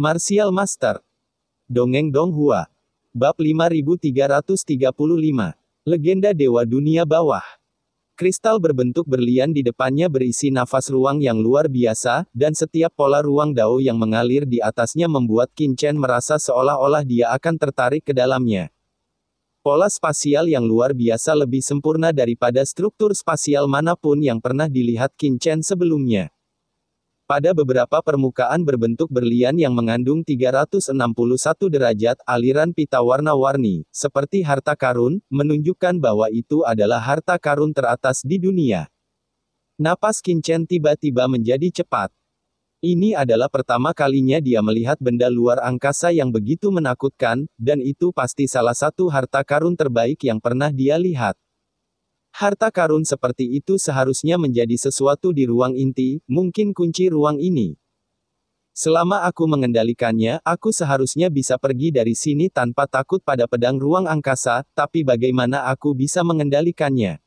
Martial Master. Dongeng Donghua. Bab 5335. Legenda Dewa Dunia Bawah. Kristal berbentuk berlian di depannya berisi nafas ruang yang luar biasa, dan setiap pola ruang dao yang mengalir di atasnya membuat Qin Chen merasa seolah-olah dia akan tertarik ke dalamnya. Pola spasial yang luar biasa lebih sempurna daripada struktur spasial manapun yang pernah dilihat Qin Chen sebelumnya. Pada beberapa permukaan berbentuk berlian yang mengandung 361 derajat aliran pita warna-warni, seperti harta karun, menunjukkan bahwa itu adalah harta karun teratas di dunia. Napas Qin Chen tiba-tiba menjadi cepat. Ini adalah pertama kalinya dia melihat benda luar angkasa yang begitu menakutkan, dan itu pasti salah satu harta karun terbaik yang pernah dia lihat. Harta karun seperti itu seharusnya menjadi sesuatu di ruang inti, mungkin kunci ruang ini. Selama aku mengendalikannya, aku seharusnya bisa pergi dari sini tanpa takut pada pedang ruang angkasa, tapi bagaimana aku bisa mengendalikannya?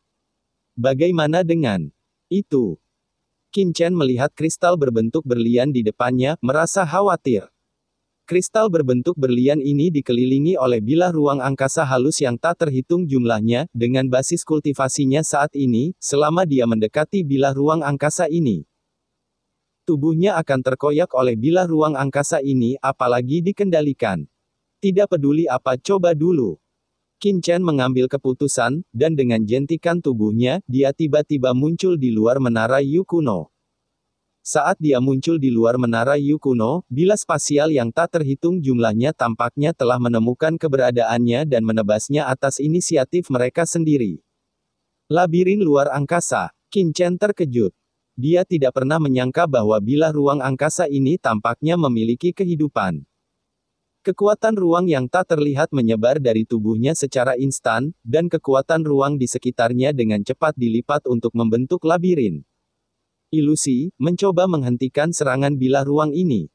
Bagaimana dengan itu? Qin Chen melihat kristal berbentuk berlian di depannya, merasa khawatir. Kristal berbentuk berlian ini dikelilingi oleh bilah ruang angkasa halus yang tak terhitung jumlahnya, dengan basis kultivasinya saat ini, selama dia mendekati bilah ruang angkasa ini. Tubuhnya akan terkoyak oleh bilah ruang angkasa ini, apalagi dikendalikan. Tidak peduli apa, coba dulu. Qin Chen mengambil keputusan, dan dengan jentikan tubuhnya, dia tiba-tiba muncul di luar menara Yu kuno. Saat dia muncul di luar menara Yu kuno, bilah spasial yang tak terhitung jumlahnya tampaknya telah menemukan keberadaannya dan menebasnya atas inisiatif mereka sendiri. Labirin luar angkasa. Qin Chen terkejut. Dia tidak pernah menyangka bahwa bilah ruang angkasa ini tampaknya memiliki kehidupan. Kekuatan ruang yang tak terlihat menyebar dari tubuhnya secara instan, dan kekuatan ruang di sekitarnya dengan cepat dilipat untuk membentuk labirin. Ilusi, mencoba menghentikan serangan bilah ruang ini.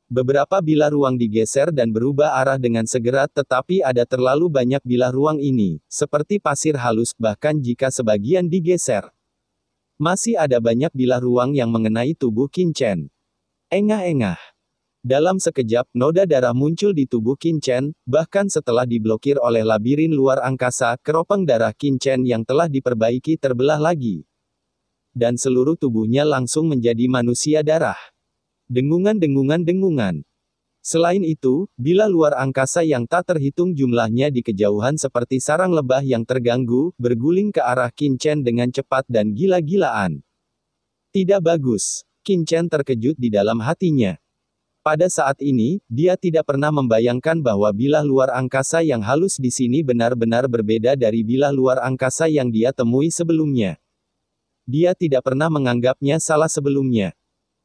Beberapa bilah ruang digeser dan berubah arah dengan segera, tetapi ada terlalu banyak bilah ruang ini, seperti pasir halus, bahkan jika sebagian digeser. Masih ada banyak bilah ruang yang mengenai tubuh Qin Chen. Engah-engah. Dalam sekejap, noda darah muncul di tubuh Qin Chen, bahkan setelah diblokir oleh labirin luar angkasa, keropeng darah Qin Chen yang telah diperbaiki terbelah lagi. Dan seluruh tubuhnya langsung menjadi manusia darah. Dengungan-dengungan-dengungan. Selain itu, bilah luar angkasa yang tak terhitung jumlahnya di kejauhan seperti sarang lebah yang terganggu, berguling ke arah Qin Chen dengan cepat dan gila-gilaan. Tidak bagus. Qin Chen terkejut di dalam hatinya. Pada saat ini, dia tidak pernah membayangkan bahwa bilah luar angkasa yang halus di sini benar-benar berbeda dari bilah luar angkasa yang dia temui sebelumnya. Dia tidak pernah menganggapnya salah sebelumnya.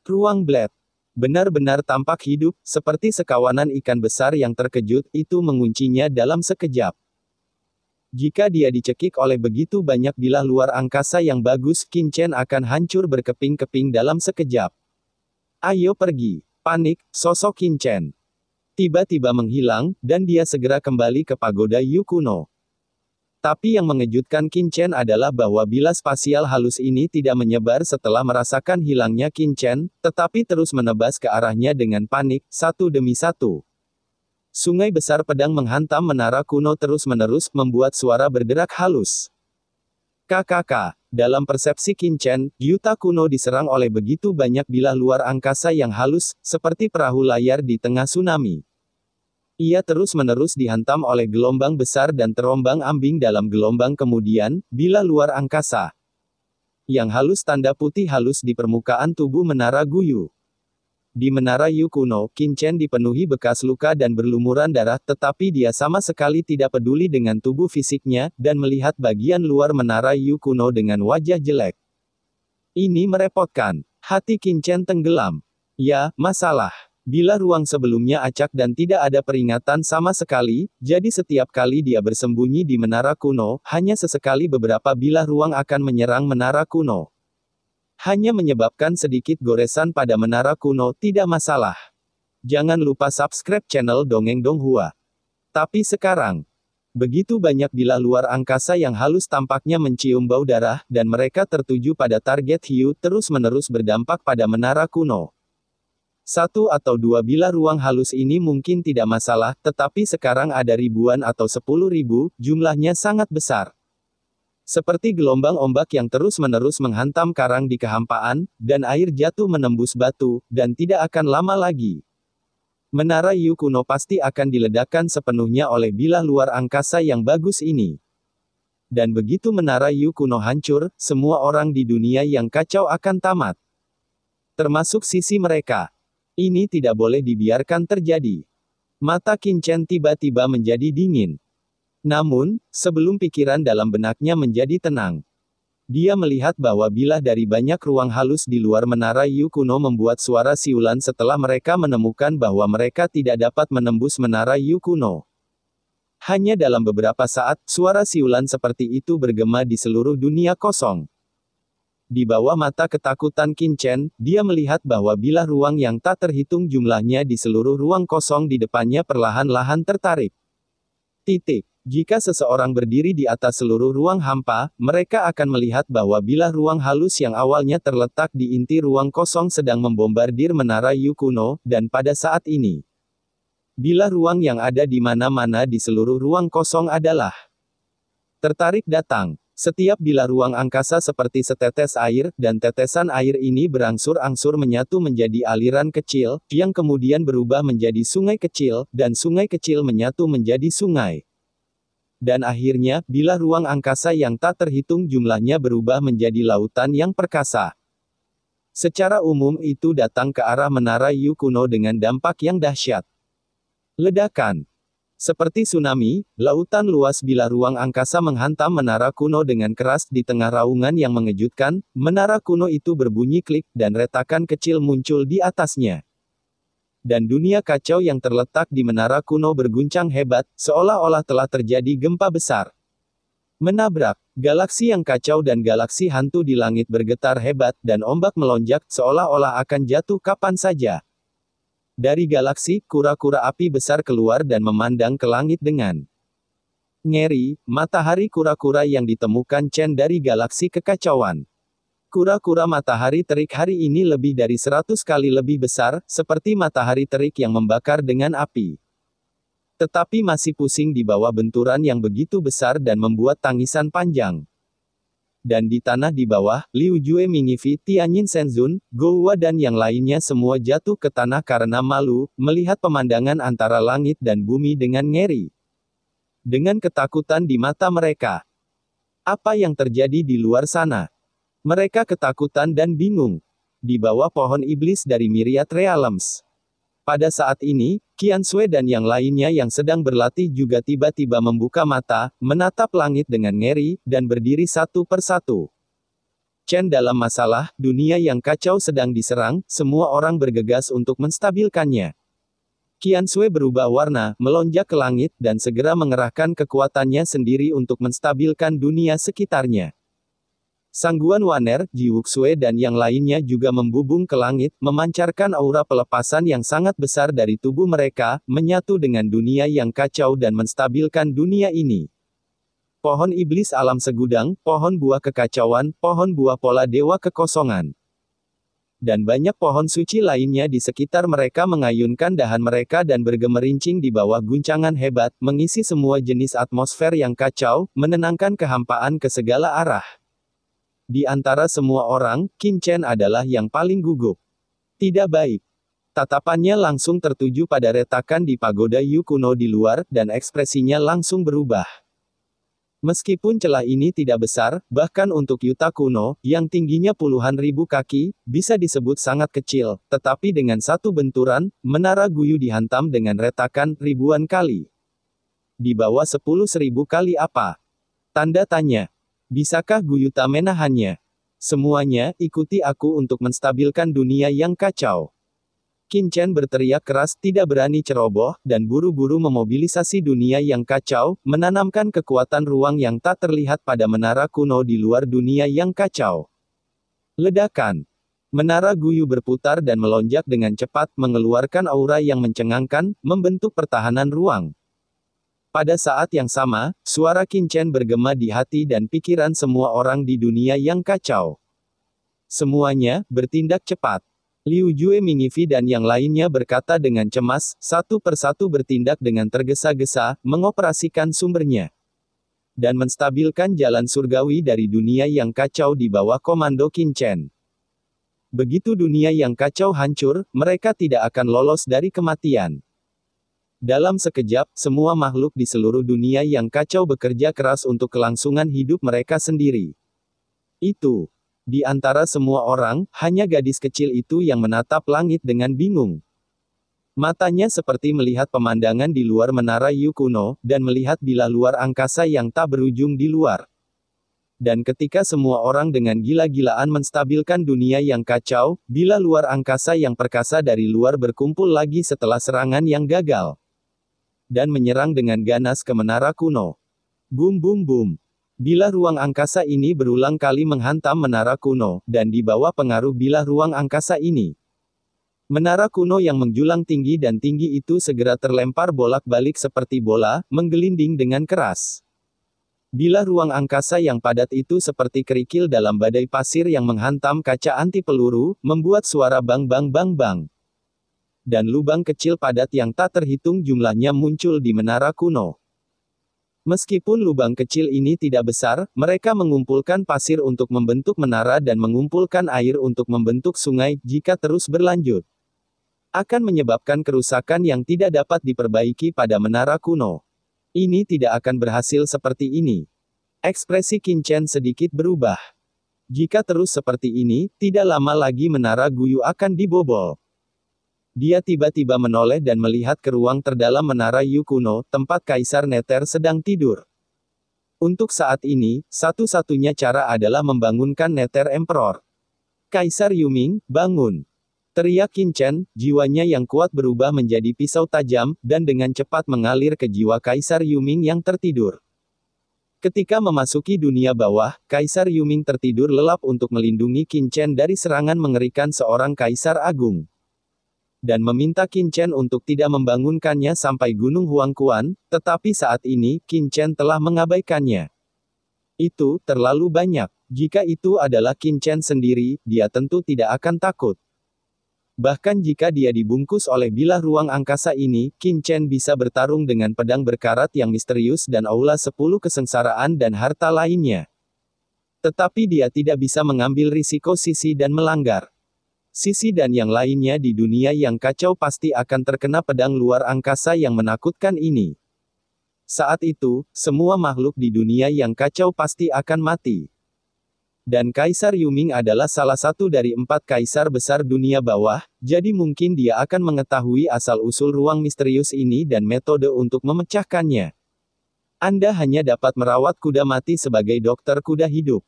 Ruang Blade benar-benar tampak hidup, seperti sekawanan ikan besar yang terkejut, itu menguncinya dalam sekejap. Jika dia dicekik oleh begitu banyak bilah luar angkasa yang bagus, Qin Chen akan hancur berkeping-keping dalam sekejap. Ayo pergi. Panik, sosok Qin Chen tiba-tiba menghilang, dan dia segera kembali ke pagoda Yu kuno. Tapi yang mengejutkan Qin Chen adalah bahwa bilah spasial halus ini tidak menyebar setelah merasakan hilangnya Qin Chen, tetapi terus menebas ke arahnya dengan panik, satu demi satu. Sungai besar pedang menghantam menara kuno terus-menerus, membuat suara berderak halus. KKK. Dalam persepsi Qin Chen, Yuta kuno diserang oleh begitu banyak bilah luar angkasa yang halus, seperti perahu layar di tengah tsunami. Ia terus-menerus dihantam oleh gelombang besar dan terombang-ambing dalam gelombang kemudian, bilah luar angkasa yang halus tanda putih halus di permukaan tubuh menara Guyu. Di menara Yu kuno, Qin Chen dipenuhi bekas luka dan berlumuran darah, tetapi dia sama sekali tidak peduli dengan tubuh fisiknya, dan melihat bagian luar menara Yu kuno dengan wajah jelek. Ini merepotkan. Hati Qin Chen tenggelam. Ya, masalah. Bilah ruang sebelumnya acak dan tidak ada peringatan sama sekali, jadi setiap kali dia bersembunyi di menara kuno, hanya sesekali beberapa bilah ruang akan menyerang menara kuno. Hanya menyebabkan sedikit goresan pada menara kuno, tidak masalah. Jangan lupa subscribe channel Dongeng Donghua. Tapi sekarang, begitu banyak bilah luar angkasa yang halus tampaknya mencium bau darah, dan mereka tertuju pada target hiu, terus-menerus berdampak pada menara kuno. Satu atau dua bilah ruang halus ini mungkin tidak masalah, tetapi sekarang ada ribuan atau 10.000, jumlahnya sangat besar. Seperti gelombang ombak yang terus-menerus menghantam karang di kehampaan, dan air jatuh menembus batu, dan tidak akan lama lagi. Menara Yu kuno pasti akan diledakkan sepenuhnya oleh bilah luar angkasa yang bagus ini. Dan begitu Menara Yu kuno hancur, semua orang di dunia yang kacau akan tamat. Termasuk sisi mereka. Ini tidak boleh dibiarkan terjadi. Mata Qin Chen tiba-tiba menjadi dingin. Namun, sebelum pikiran dalam benaknya menjadi tenang, dia melihat bahwa bilah dari banyak ruang halus di luar Menara Yu kuno membuat suara siulan setelah mereka menemukan bahwa mereka tidak dapat menembus Menara Yu kuno. Hanya dalam beberapa saat, suara siulan seperti itu bergema di seluruh dunia kosong. Di bawah mata ketakutan Qin Chen, dia melihat bahwa bilah ruang yang tak terhitung jumlahnya di seluruh ruang kosong di depannya perlahan-lahan tertarik. Jika seseorang berdiri di atas seluruh ruang hampa, mereka akan melihat bahwa bilah ruang halus yang awalnya terletak di inti ruang kosong sedang membombardir Menara Yu kuno, dan pada saat ini, bilah ruang yang ada di mana-mana di seluruh ruang kosong adalah tertarik datang. Setiap bilah ruang angkasa seperti setetes air, dan tetesan air ini berangsur-angsur menyatu menjadi aliran kecil, yang kemudian berubah menjadi sungai kecil, dan sungai kecil menyatu menjadi sungai. Dan akhirnya, bilah ruang angkasa yang tak terhitung jumlahnya berubah menjadi lautan yang perkasa. Secara umum itu datang ke arah Menara Yu kuno dengan dampak yang dahsyat. Ledakan. Seperti tsunami, lautan luas bilah ruang angkasa menghantam menara kuno dengan keras di tengah raungan yang mengejutkan. Menara kuno itu berbunyi klik, dan retakan kecil muncul di atasnya. Dan dunia kacau yang terletak di menara kuno berguncang hebat, seolah-olah telah terjadi gempa besar. Menabrak, galaksi yang kacau dan galaksi hantu di langit bergetar hebat, dan ombak melonjak, seolah-olah akan jatuh kapan saja. Dari galaksi, kura-kura api besar keluar dan memandang ke langit dengan ngeri. Matahari kura-kura yang ditemukan Chen dari galaksi kekacauan. Kura-kura matahari terik hari ini lebih dari 100 kali lebih besar, seperti matahari terik yang membakar dengan api. Tetapi masih pusing di bawah benturan yang begitu besar dan membuat tangisan panjang. Dan di tanah di bawah, Liu Jue Mingifi, Tianyin Shenzun, Gouwa dan yang lainnya semua jatuh ke tanah karena malu, melihat pemandangan antara langit dan bumi dengan ngeri. Dengan ketakutan di mata mereka. Apa yang terjadi di luar sana? Mereka ketakutan dan bingung. Di bawah pohon iblis dari Myriad Realms. Pada saat ini, Qian Sui dan yang lainnya yang sedang berlatih juga tiba-tiba membuka mata, menatap langit dengan ngeri, dan berdiri satu persatu. Chen dalam masalah, dunia yang kacau sedang diserang, semua orang bergegas untuk menstabilkannya. Qian Sui berubah warna, melonjak ke langit, dan segera mengerahkan kekuatannya sendiri untuk menstabilkan dunia sekitarnya. Sangguan Waner, Ji Wuxue dan yang lainnya juga membubung ke langit, memancarkan aura pelepasan yang sangat besar dari tubuh mereka, menyatu dengan dunia yang kacau dan menstabilkan dunia ini. Pohon iblis alam segudang, pohon buah kekacauan, pohon buah pola dewa kekosongan. Dan banyak pohon suci lainnya di sekitar mereka mengayunkan dahan mereka dan bergemerincing di bawah guncangan hebat, mengisi semua jenis atmosfer yang kacau, menenangkan kehampaan ke segala arah. Di antara semua orang, Qin Chen adalah yang paling gugup. Tidak baik. Tatapannya langsung tertuju pada retakan di pagoda Yu kuno di luar, dan ekspresinya langsung berubah. Meskipun celah ini tidak besar, bahkan untuk yuta kuno, yang tingginya puluhan ribu kaki, bisa disebut sangat kecil, tetapi dengan satu benturan, menara Guyu dihantam dengan retakan ribuan kali. Di bawah 10.000 kali apa? Tanda tanya. Bisakah Guyuta menahannya? Semuanya, ikuti aku untuk menstabilkan dunia yang kacau. Qin Chen berteriak keras, tidak berani ceroboh, dan buru-buru memobilisasi dunia yang kacau, menanamkan kekuatan ruang yang tak terlihat pada menara kuno di luar dunia yang kacau. Ledakan. Menara Guyu berputar dan melonjak dengan cepat, mengeluarkan aura yang mencengangkan, membentuk pertahanan ruang. Pada saat yang sama, suara Qin Chen bergema di hati dan pikiran semua orang di dunia yang kacau. Semuanya, bertindak cepat. Liu Jue Mingifi dan yang lainnya berkata dengan cemas, satu persatu bertindak dengan tergesa-gesa, mengoperasikan sumbernya. Dan menstabilkan jalan surgawi dari dunia yang kacau di bawah komando Qin Chen. Begitu dunia yang kacau hancur, mereka tidak akan lolos dari kematian. Dalam sekejap, semua makhluk di seluruh dunia yang kacau bekerja keras untuk kelangsungan hidup mereka sendiri. Itu. Di antara semua orang, hanya gadis kecil itu yang menatap langit dengan bingung. Matanya seperti melihat pemandangan di luar menara Yu kuno, dan melihat bilah luar angkasa yang tak berujung di luar. Dan ketika semua orang dengan gila-gilaan menstabilkan dunia yang kacau, bilah luar angkasa yang perkasa dari luar berkumpul lagi setelah serangan yang gagal. Dan menyerang dengan ganas ke menara kuno. Bum bum bum. Bilah ruang angkasa ini berulang kali menghantam menara kuno, dan di bawah pengaruh bilah ruang angkasa ini. Menara kuno yang menjulang tinggi dan tinggi itu segera terlempar bolak-balik seperti bola, menggelinding dengan keras. Bilah ruang angkasa yang padat itu seperti kerikil dalam badai pasir yang menghantam kaca anti peluru, membuat suara bang bang bang bang. Dan lubang kecil padat yang tak terhitung jumlahnya muncul di menara kuno. Meskipun lubang kecil ini tidak besar, mereka mengumpulkan pasir untuk membentuk menara dan mengumpulkan air untuk membentuk sungai, jika terus berlanjut. Akan menyebabkan kerusakan yang tidak dapat diperbaiki pada menara kuno. Ini tidak akan berhasil seperti ini. Ekspresi Qin Chen sedikit berubah. Jika terus seperti ini, tidak lama lagi menara Guyu akan dibobol. Dia tiba-tiba menoleh dan melihat ke ruang terdalam menara Yu kuno, tempat Kaisar Nether sedang tidur. Untuk saat ini, satu-satunya cara adalah membangunkan Nether Emperor. Kaisar Yuming, bangun! Teriak Qin Chen, jiwanya yang kuat berubah menjadi pisau tajam, dan dengan cepat mengalir ke jiwa Kaisar Yuming yang tertidur. Ketika memasuki dunia bawah, Kaisar Yuming tertidur lelap untuk melindungi Qin Chen dari serangan mengerikan seorang Kaisar Agung. Dan meminta Qin Chen untuk tidak membangunkannya sampai Gunung Huangquan, tetapi saat ini, Qin Chen telah mengabaikannya. Itu terlalu banyak. Jika itu adalah Qin Chen sendiri, dia tentu tidak akan takut. Bahkan jika dia dibungkus oleh bilah ruang angkasa ini, Qin Chen bisa bertarung dengan pedang berkarat yang misterius dan aula 10 kesengsaraan dan harta lainnya. Tetapi dia tidak bisa mengambil risiko Sisi dan melanggar. Sisi dan yang lainnya di dunia yang kacau pasti akan terkena pedang luar angkasa yang menakutkan ini. Saat itu, semua makhluk di dunia yang kacau pasti akan mati. Dan Kaisar Yuming adalah salah satu dari 4 kaisar besar dunia bawah, jadi mungkin dia akan mengetahui asal-usul ruang misterius ini dan metode untuk memecahkannya. Anda hanya dapat merawat kuda mati sebagai dokter kuda hidup.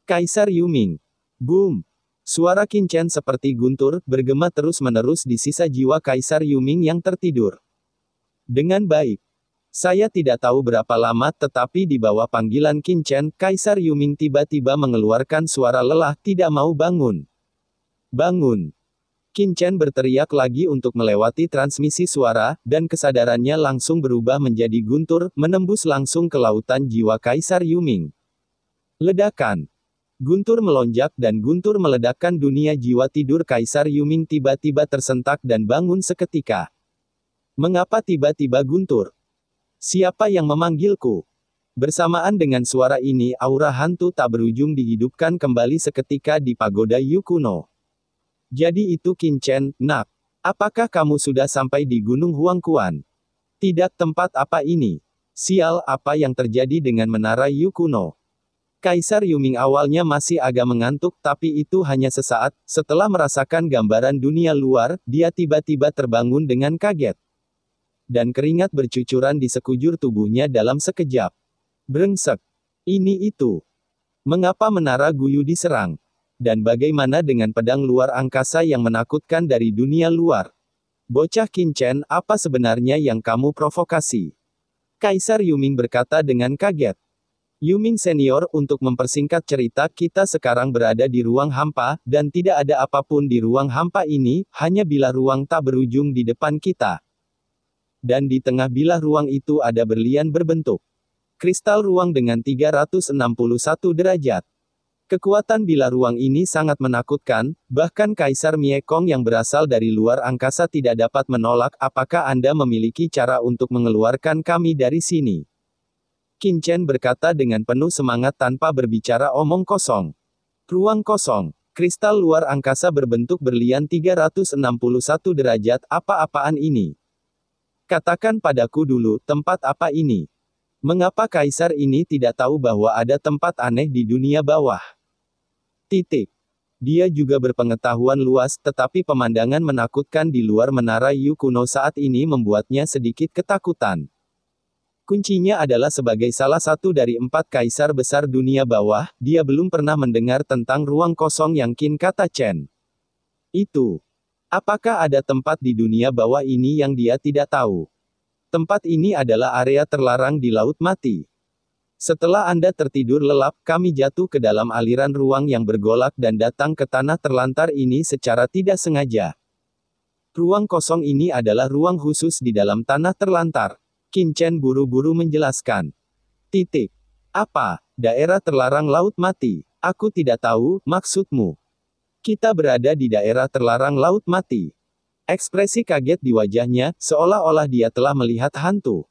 Kaisar Yuming. Boom! Suara Qin Chen seperti guntur, bergema terus-menerus di sisa jiwa Kaisar Yuming yang tertidur. Dengan baik. Saya tidak tahu berapa lama, tetapi di bawah panggilan Qin Chen, Kaisar Yuming tiba-tiba mengeluarkan suara lelah, tidak mau bangun. Bangun! Qin Chen berteriak lagi untuk melewati transmisi suara, dan kesadarannya langsung berubah menjadi guntur, menembus langsung ke lautan jiwa Kaisar Yuming. Ledakan! Guntur melonjak dan guntur meledakkan dunia jiwa tidur Kaisar Yuming tiba-tiba tersentak dan bangun seketika. Mengapa tiba-tiba guntur? Siapa yang memanggilku? Bersamaan dengan suara ini, aura hantu tak berujung dihidupkan kembali seketika di pagoda Yu kuno. Jadi itu Qin Chen, nak. Apakah kamu sudah sampai di Gunung Huangquan? Tidak, tempat apa ini? Sial, apa yang terjadi dengan menara Yu kuno? Kaisar Yuming awalnya masih agak mengantuk, tapi itu hanya sesaat. Setelah merasakan gambaran dunia luar, dia tiba-tiba terbangun dengan kaget. Dan keringat bercucuran di sekujur tubuhnya dalam sekejap. Brengsek. Ini itu. Mengapa menara Guyu diserang? Dan bagaimana dengan pedang luar angkasa yang menakutkan dari dunia luar? Bocah Qin Chen, apa sebenarnya yang kamu provokasi? Kaisar Yuming berkata dengan kaget. Yuming Senior, untuk mempersingkat cerita, kita sekarang berada di ruang hampa, dan tidak ada apapun di ruang hampa ini, hanya bilah ruang tak berujung di depan kita. Dan di tengah bilah ruang itu ada berlian berbentuk kristal ruang dengan 361 derajat. Kekuatan bila ruang ini sangat menakutkan, bahkan Kaisar Miekong yang berasal dari luar angkasa tidak dapat menolak. Apakah Anda memiliki cara untuk mengeluarkan kami dari sini? Qin Chen berkata dengan penuh semangat tanpa berbicara omong kosong. Ruang kosong. Kristal luar angkasa berbentuk berlian 361 derajat. Apa-apaan ini? Katakan padaku dulu, tempat apa ini? Mengapa Kaisar ini tidak tahu bahwa ada tempat aneh di dunia bawah? Dia juga berpengetahuan luas, tetapi pemandangan menakutkan di luar menara Yu kuno saat ini membuatnya sedikit ketakutan. Kuncinya adalah sebagai salah satu dari 4 kaisar besar dunia bawah, dia belum pernah mendengar tentang ruang kosong yang Qin kata Chen. Itu. Apakah ada tempat di dunia bawah ini yang dia tidak tahu? Tempat ini adalah area terlarang di Laut Mati. Setelah Anda tertidur lelap, kami jatuh ke dalam aliran ruang yang bergolak dan datang ke tanah terlantar ini secara tidak sengaja. Ruang kosong ini adalah ruang khusus di dalam tanah terlantar. Qin Chen buru-buru menjelaskan. Apa? Daerah terlarang Laut Mati? Aku tidak tahu, maksudmu. Kita berada di daerah terlarang Laut Mati. Ekspresi kaget di wajahnya, seolah-olah dia telah melihat hantu.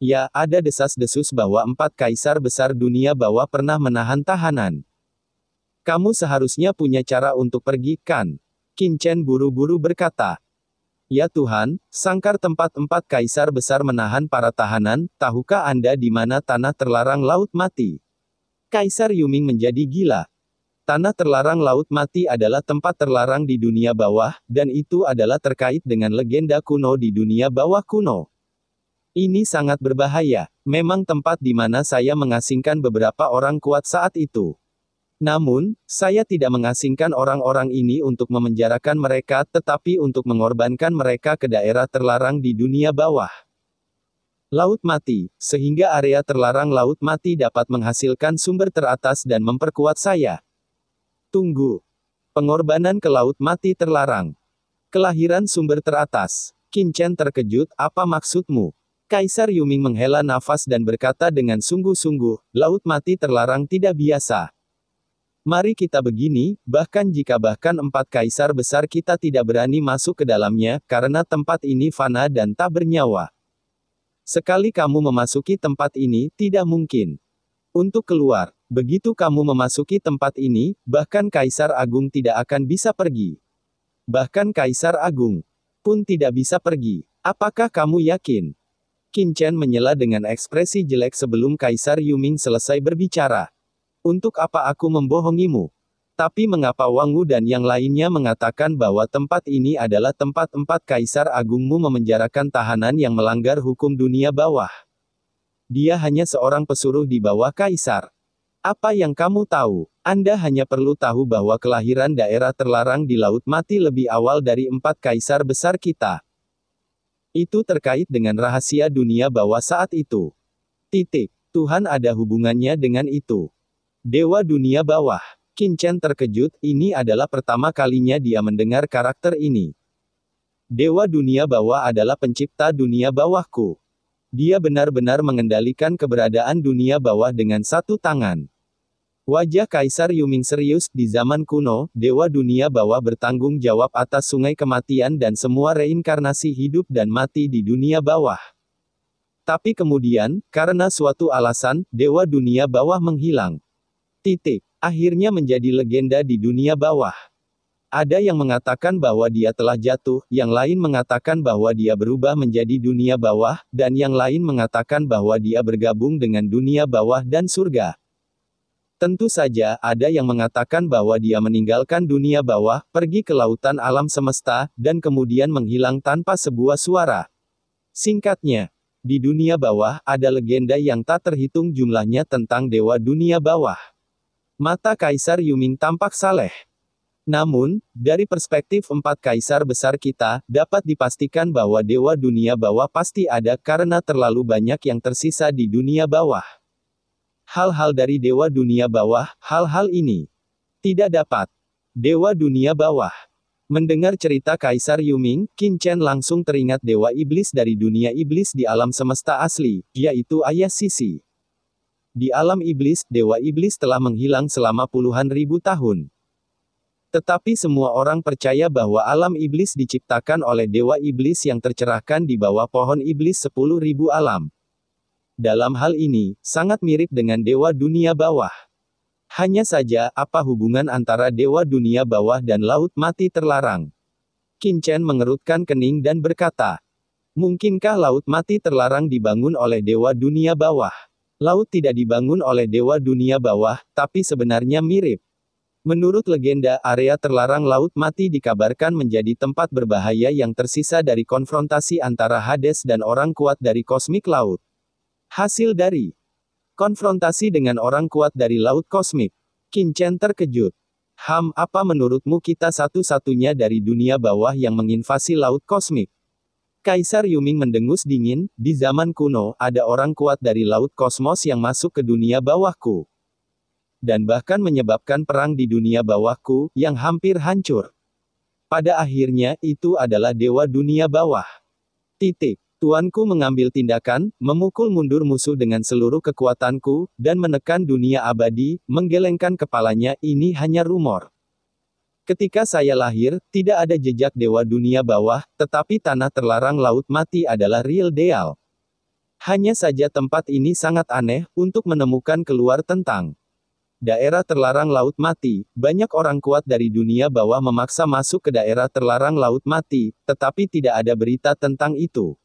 Ya, ada desas-desus bahwa 4 kaisar besar dunia bawah pernah menahan tahanan. Kamu seharusnya punya cara untuk pergi, kan? Qin Chen buru-buru berkata. Ya Tuhan, sangkar tempat 4 kaisar besar menahan para tahanan, tahukah Anda di mana tanah terlarang Laut Mati? Kaisar Yuming menjadi gila. Tanah terlarang Laut Mati adalah tempat terlarang di dunia bawah, dan itu adalah terkait dengan legenda kuno di dunia bawah kuno. Ini sangat berbahaya. Memang tempat di mana saya mengasingkan beberapa orang kuat saat itu. Namun, saya tidak mengasingkan orang-orang ini untuk memenjarakan mereka, tetapi untuk mengorbankan mereka ke daerah terlarang di dunia bawah. Laut Mati, sehingga area terlarang Laut Mati dapat menghasilkan sumber teratas dan memperkuat saya. Tunggu. Pengorbanan ke Laut Mati terlarang. Kelahiran sumber teratas. Qin Chen terkejut, apa maksudmu? Kaisar Yuming menghela nafas dan berkata dengan sungguh-sungguh, Laut Mati terlarang tidak biasa. Mari kita begini, bahkan jika 4 kaisar besar kita tidak berani masuk ke dalamnya, karena tempat ini fana dan tak bernyawa. Sekali kamu memasuki tempat ini, tidak mungkin untuk keluar. Begitu kamu memasuki tempat ini, bahkan Kaisar Agung tidak akan bisa pergi. Bahkan Kaisar Agung pun tidak bisa pergi. Apakah kamu yakin? Qin Chen menyela dengan ekspresi jelek sebelum Kaisar Yuming selesai berbicara. Untuk apa aku membohongimu? Tapi mengapa Wang Wu dan yang lainnya mengatakan bahwa tempat ini adalah tempat 4 Kaisar Agungmu memenjarakan tahanan yang melanggar hukum dunia bawah? Dia hanya seorang pesuruh di bawah Kaisar. Apa yang kamu tahu? Anda hanya perlu tahu bahwa kelahiran daerah terlarang di Laut Mati lebih awal dari 4 Kaisar besar kita. Itu terkait dengan rahasia dunia bawah saat itu. Tuhan ada hubungannya dengan itu. Dewa dunia bawah. Qin Chen terkejut, ini adalah pertama kalinya dia mendengar karakter ini. Dewa dunia bawah adalah pencipta dunia bawahku. Dia benar-benar mengendalikan keberadaan dunia bawah dengan satu tangan. Wajah Kaisar Yuming serius, di zaman kuno, Dewa Dunia Bawah bertanggung jawab atas sungai kematian dan semua reinkarnasi hidup dan mati di dunia bawah. Tapi kemudian, karena suatu alasan, Dewa Dunia Bawah menghilang. Akhirnya menjadi legenda di dunia bawah. Ada yang mengatakan bahwa dia telah jatuh, yang lain mengatakan bahwa dia berubah menjadi dunia bawah, dan yang lain mengatakan bahwa dia bergabung dengan dunia bawah dan surga. Tentu saja, ada yang mengatakan bahwa dia meninggalkan dunia bawah, pergi ke lautan alam semesta, dan kemudian menghilang tanpa sebuah suara. Singkatnya, di dunia bawah, ada legenda yang tak terhitung jumlahnya tentang Dewa Dunia Bawah. Mata Kaisar Yuming tampak saleh. Namun, dari perspektif 4 kaisar besar kita, dapat dipastikan bahwa Dewa Dunia Bawah pasti ada karena terlalu banyak yang tersisa di dunia bawah. Hal-hal dari Dewa Dunia Bawah, hal-hal ini tidak dapat. Dewa Dunia Bawah. Mendengar cerita Kaisar Yuming, Qin Chen langsung teringat Dewa Iblis dari dunia iblis di alam semesta asli, yaitu Ayah Sisi. Di alam iblis, dewa iblis telah menghilang selama puluhan ribu tahun. Tetapi semua orang percaya bahwa alam iblis diciptakan oleh dewa iblis yang tercerahkan di bawah pohon iblis 10.000 alam. Dalam hal ini, sangat mirip dengan dewa dunia bawah. Hanya saja, apa hubungan antara dewa dunia bawah dan laut mati terlarang? Qin Chen mengerutkan kening dan berkata, mungkinkah laut mati terlarang dibangun oleh dewa dunia bawah? Laut tidak dibangun oleh dewa dunia bawah, tapi sebenarnya mirip. Menurut legenda, area terlarang laut mati dikabarkan menjadi tempat berbahaya yang tersisa dari konfrontasi antara Hades dan orang kuat dari kosmik laut. Hasil dari konfrontasi dengan orang kuat dari laut kosmik. Qin Chen terkejut. Apa menurutmu kita satu-satunya dari dunia bawah yang menginvasi laut kosmik? Kaisar Yuming mendengus dingin, di zaman kuno, ada orang kuat dari laut kosmos yang masuk ke dunia bawahku. Dan bahkan menyebabkan perang di dunia bawahku, yang hampir hancur. Pada akhirnya, itu adalah dewa dunia bawah. Tuanku mengambil tindakan, memukul mundur musuh dengan seluruh kekuatanku, dan menekan dunia abadi, menggelengkan kepalanya. Ini hanya rumor. Ketika saya lahir, tidak ada jejak dewa dunia bawah, tetapi tanah terlarang laut mati adalah real deal. Hanya saja tempat ini sangat aneh, untuk menemukan keluar tentang daerah terlarang laut mati. Banyak orang kuat dari dunia bawah memaksa masuk ke daerah terlarang laut mati, tetapi tidak ada berita tentang itu.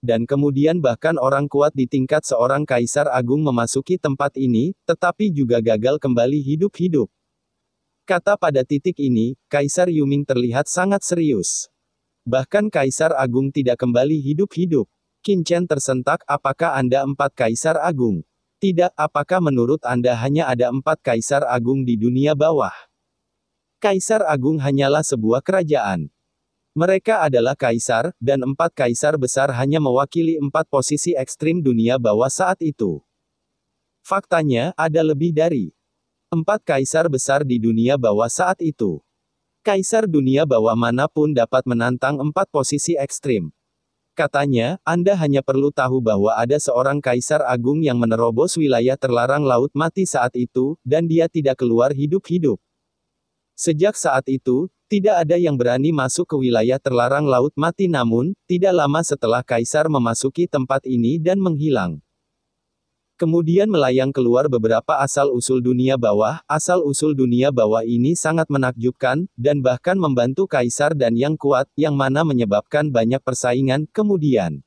Dan kemudian bahkan orang kuat di tingkat seorang kaisar agung memasuki tempat ini, tetapi juga gagal kembali hidup-hidup. Kata pada titik ini, Kaisar Yuming terlihat sangat serius. Bahkan Kaisar Agung tidak kembali hidup-hidup. Qin Chen tersentak, apakah Anda 4 Kaisar Agung? Tidak, apakah menurut Anda hanya ada 4 Kaisar Agung di dunia bawah? Kaisar Agung hanyalah sebuah kerajaan. Mereka adalah kaisar, dan 4 kaisar besar hanya mewakili 4 posisi ekstrim dunia bawah saat itu. Faktanya, ada lebih dari 4 kaisar besar di dunia bawah saat itu. Kaisar dunia bawah manapun dapat menantang 4 posisi ekstrim. Katanya, Anda hanya perlu tahu bahwa ada seorang kaisar agung yang menerobos wilayah terlarang laut mati saat itu, dan dia tidak keluar hidup-hidup. Sejak saat itu, tidak ada yang berani masuk ke wilayah terlarang laut mati, namun, tidak lama setelah kaisar memasuki tempat ini dan menghilang. Kemudian melayang keluar beberapa asal-usul dunia bawah. Asal-usul dunia bawah ini sangat menakjubkan, dan bahkan membantu kaisar dan yang kuat, yang mana menyebabkan banyak persaingan. Kemudian,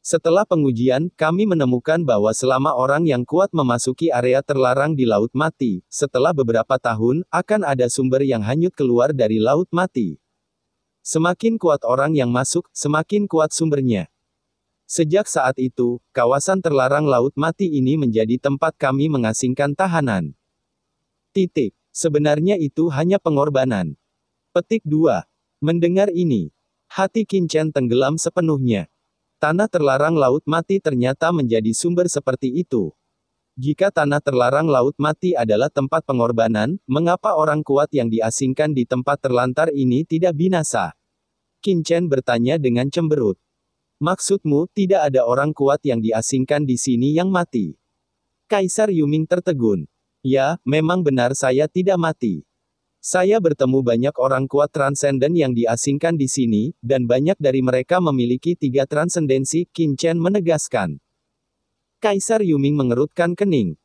setelah pengujian, kami menemukan bahwa selama orang yang kuat memasuki area terlarang di laut mati, setelah beberapa tahun, akan ada sumber yang hanyut keluar dari laut mati. Semakin kuat orang yang masuk, semakin kuat sumbernya. Sejak saat itu, kawasan terlarang laut mati ini menjadi tempat kami mengasingkan tahanan. Sebenarnya itu hanya pengorbanan. Petik 2. Mendengar ini, hati Qin Chen tenggelam sepenuhnya. Tanah terlarang laut mati ternyata menjadi sumber seperti itu. Jika tanah terlarang laut mati adalah tempat pengorbanan, mengapa orang kuat yang diasingkan di tempat terlantar ini tidak binasa? Qin Chen bertanya dengan cemberut. Maksudmu, tidak ada orang kuat yang diasingkan di sini yang mati? Kaisar Yuming tertegun. Ya, memang benar saya tidak mati. Saya bertemu banyak orang kuat transenden yang diasingkan di sini, dan banyak dari mereka memiliki 3 transendensi, Qin Chen menegaskan. Kaisar Yuming mengerutkan kening.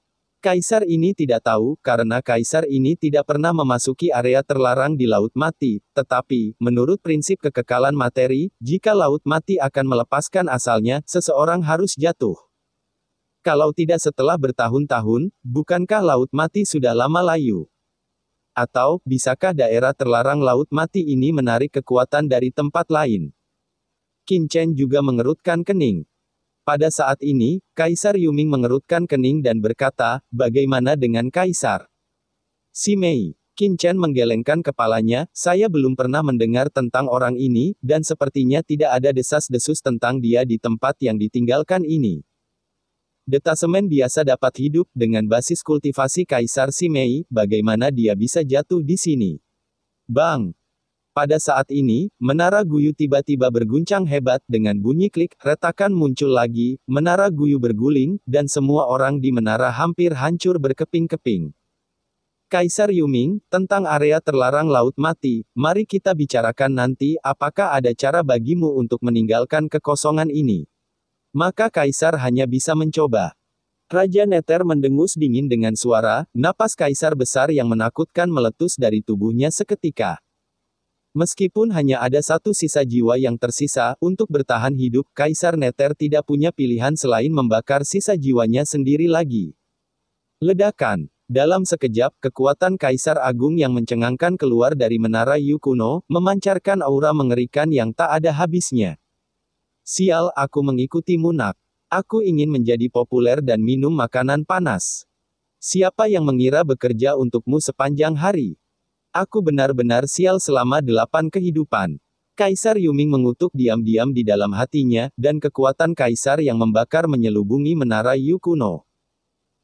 Kaisar ini tidak tahu, karena kaisar ini tidak pernah memasuki area terlarang di laut mati, tetapi, menurut prinsip kekekalan materi, jika laut mati akan melepaskan asalnya, seseorang harus jatuh. Kalau tidak setelah bertahun-tahun, bukankah laut mati sudah lama layu? Atau, bisakah daerah terlarang laut mati ini menarik kekuatan dari tempat lain? Qin Chen juga mengerutkan kening. Pada saat ini, Kaisar Yuming mengerutkan kening dan berkata, bagaimana dengan Kaisar Si Mei? Qin Chen menggelengkan kepalanya, saya belum pernah mendengar tentang orang ini, dan sepertinya tidak ada desas-desus tentang dia di tempat yang ditinggalkan ini. Detasemen biasa dapat hidup, dengan basis kultivasi Kaisar Si Mei, bagaimana dia bisa jatuh di sini? Bang! Pada saat ini, menara Guyu tiba-tiba berguncang hebat dengan bunyi klik, retakan muncul lagi, menara Guyu berguling, dan semua orang di menara hampir hancur berkeping-keping. Kaisar Yuming, tentang area terlarang Laut Mati, mari kita bicarakan nanti, apakah ada cara bagimu untuk meninggalkan kekosongan ini? Maka Kaisar hanya bisa mencoba. Raja Nether mendengus dingin dengan suara, napas Kaisar besar yang menakutkan meletus dari tubuhnya seketika. Meskipun hanya ada satu sisa jiwa yang tersisa, untuk bertahan hidup, Kaisar Nether tidak punya pilihan selain membakar sisa jiwanya sendiri lagi. Ledakan. Dalam sekejap, kekuatan Kaisar Agung yang mencengangkan keluar dari menara Yu kuno, memancarkan aura mengerikan yang tak ada habisnya. Sial, aku mengikutimu nak. Aku ingin menjadi populer dan minum makanan panas. Siapa yang mengira bekerja untukmu sepanjang hari? Aku benar-benar sial selama 8 kehidupan. Kaisar Yuming mengutuk diam-diam di dalam hatinya, dan kekuatan Kaisar yang membakar menyelubungi menara Yu kuno.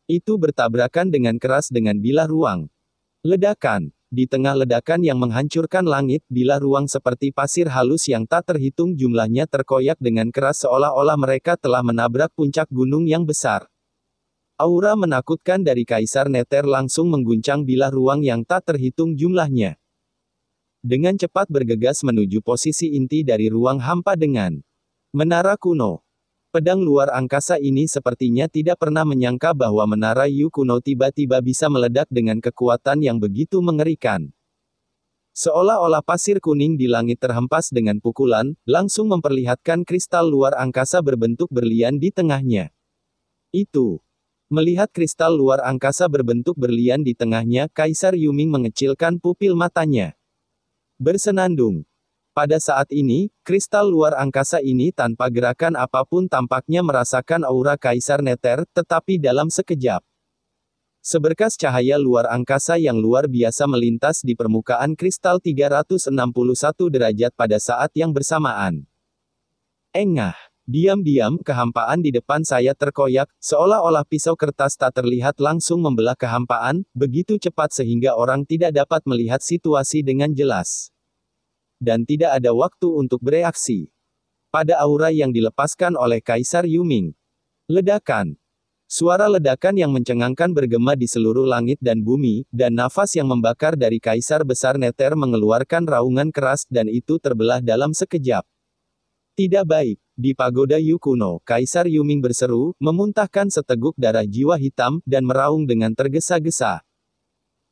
Itu bertabrakan dengan keras dengan bilah ruang. Ledakan. Di tengah ledakan yang menghancurkan langit, bilah ruang seperti pasir halus yang tak terhitung jumlahnya terkoyak dengan keras seolah-olah mereka telah menabrak puncak gunung yang besar. Aura menakutkan dari Kaisar Nether langsung mengguncang bilah ruang yang tak terhitung jumlahnya. Dengan cepat bergegas menuju posisi inti dari ruang hampa dengan menara kuno. Pedang luar angkasa ini sepertinya tidak pernah menyangka bahwa menara Yu kuno tiba-tiba bisa meledak dengan kekuatan yang begitu mengerikan. Seolah-olah pasir kuning di langit terhempas dengan pukulan, langsung memperlihatkan kristal luar angkasa berbentuk berlian di tengahnya. Itu. Melihat kristal luar angkasa berbentuk berlian di tengahnya, Kaisar Yuming mengecilkan pupil matanya. Bersenandung. Pada saat ini, kristal luar angkasa ini tanpa gerakan apapun tampaknya merasakan aura Kaisar Nether, tetapi dalam sekejap. Seberkas cahaya luar angkasa yang luar biasa melintas di permukaan kristal 361 derajat pada saat yang bersamaan. Engah. Diam-diam, kehampaan di depan saya terkoyak, seolah-olah pisau kertas tak terlihat langsung membelah kehampaan, begitu cepat sehingga orang tidak dapat melihat situasi dengan jelas. Dan tidak ada waktu untuk bereaksi. Pada aura yang dilepaskan oleh Kaisar Yuming. Ledakan. Suara ledakan yang mencengangkan bergema di seluruh langit dan bumi, dan nafas yang membakar dari Kaisar Besar Nether mengeluarkan raungan keras dan itu terbelah dalam sekejap. Tidak baik. Di pagoda Yu kuno, Kaisar Yuming berseru, memuntahkan seteguk darah jiwa hitam, dan meraung dengan tergesa-gesa.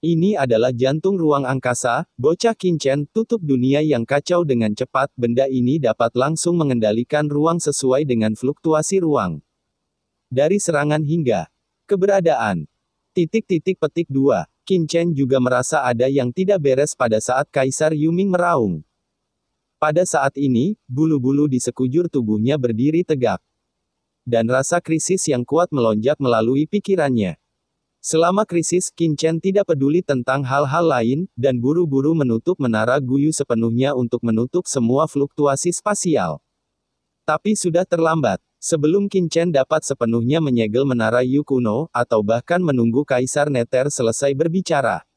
Ini adalah jantung ruang angkasa, bocah Qin, tutup dunia yang kacau dengan cepat, benda ini dapat langsung mengendalikan ruang sesuai dengan fluktuasi ruang. Dari serangan hingga keberadaan. Petik 2. Qin juga merasa ada yang tidak beres pada saat Kaisar Yuming meraung. Pada saat ini, bulu-bulu di sekujur tubuhnya berdiri tegak. Dan rasa krisis yang kuat melonjak melalui pikirannya. Selama krisis, Qin tidak peduli tentang hal-hal lain, dan buru-buru menutup menara Guyu sepenuhnya untuk menutup semua fluktuasi spasial. Tapi sudah terlambat. Sebelum Qin dapat sepenuhnya menyegel menara Yu kuno, atau bahkan menunggu Kaisar Nether selesai berbicara.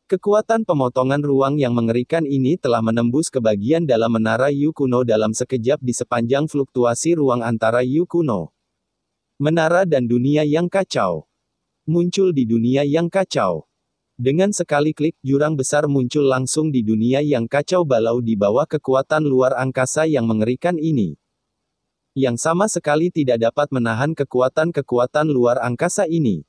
Kekuatan pemotongan ruang yang mengerikan ini telah menembus ke bagian dalam menara Yu kuno dalam sekejap di sepanjang fluktuasi ruang antara Yu kuno. Menara dan dunia yang kacau. Muncul di dunia yang kacau. Dengan sekali klik, jurang besar muncul langsung di dunia yang kacau balau di bawah kekuatan luar angkasa yang mengerikan ini. Yang sama sekali tidak dapat menahan kekuatan-kekuatan luar angkasa ini.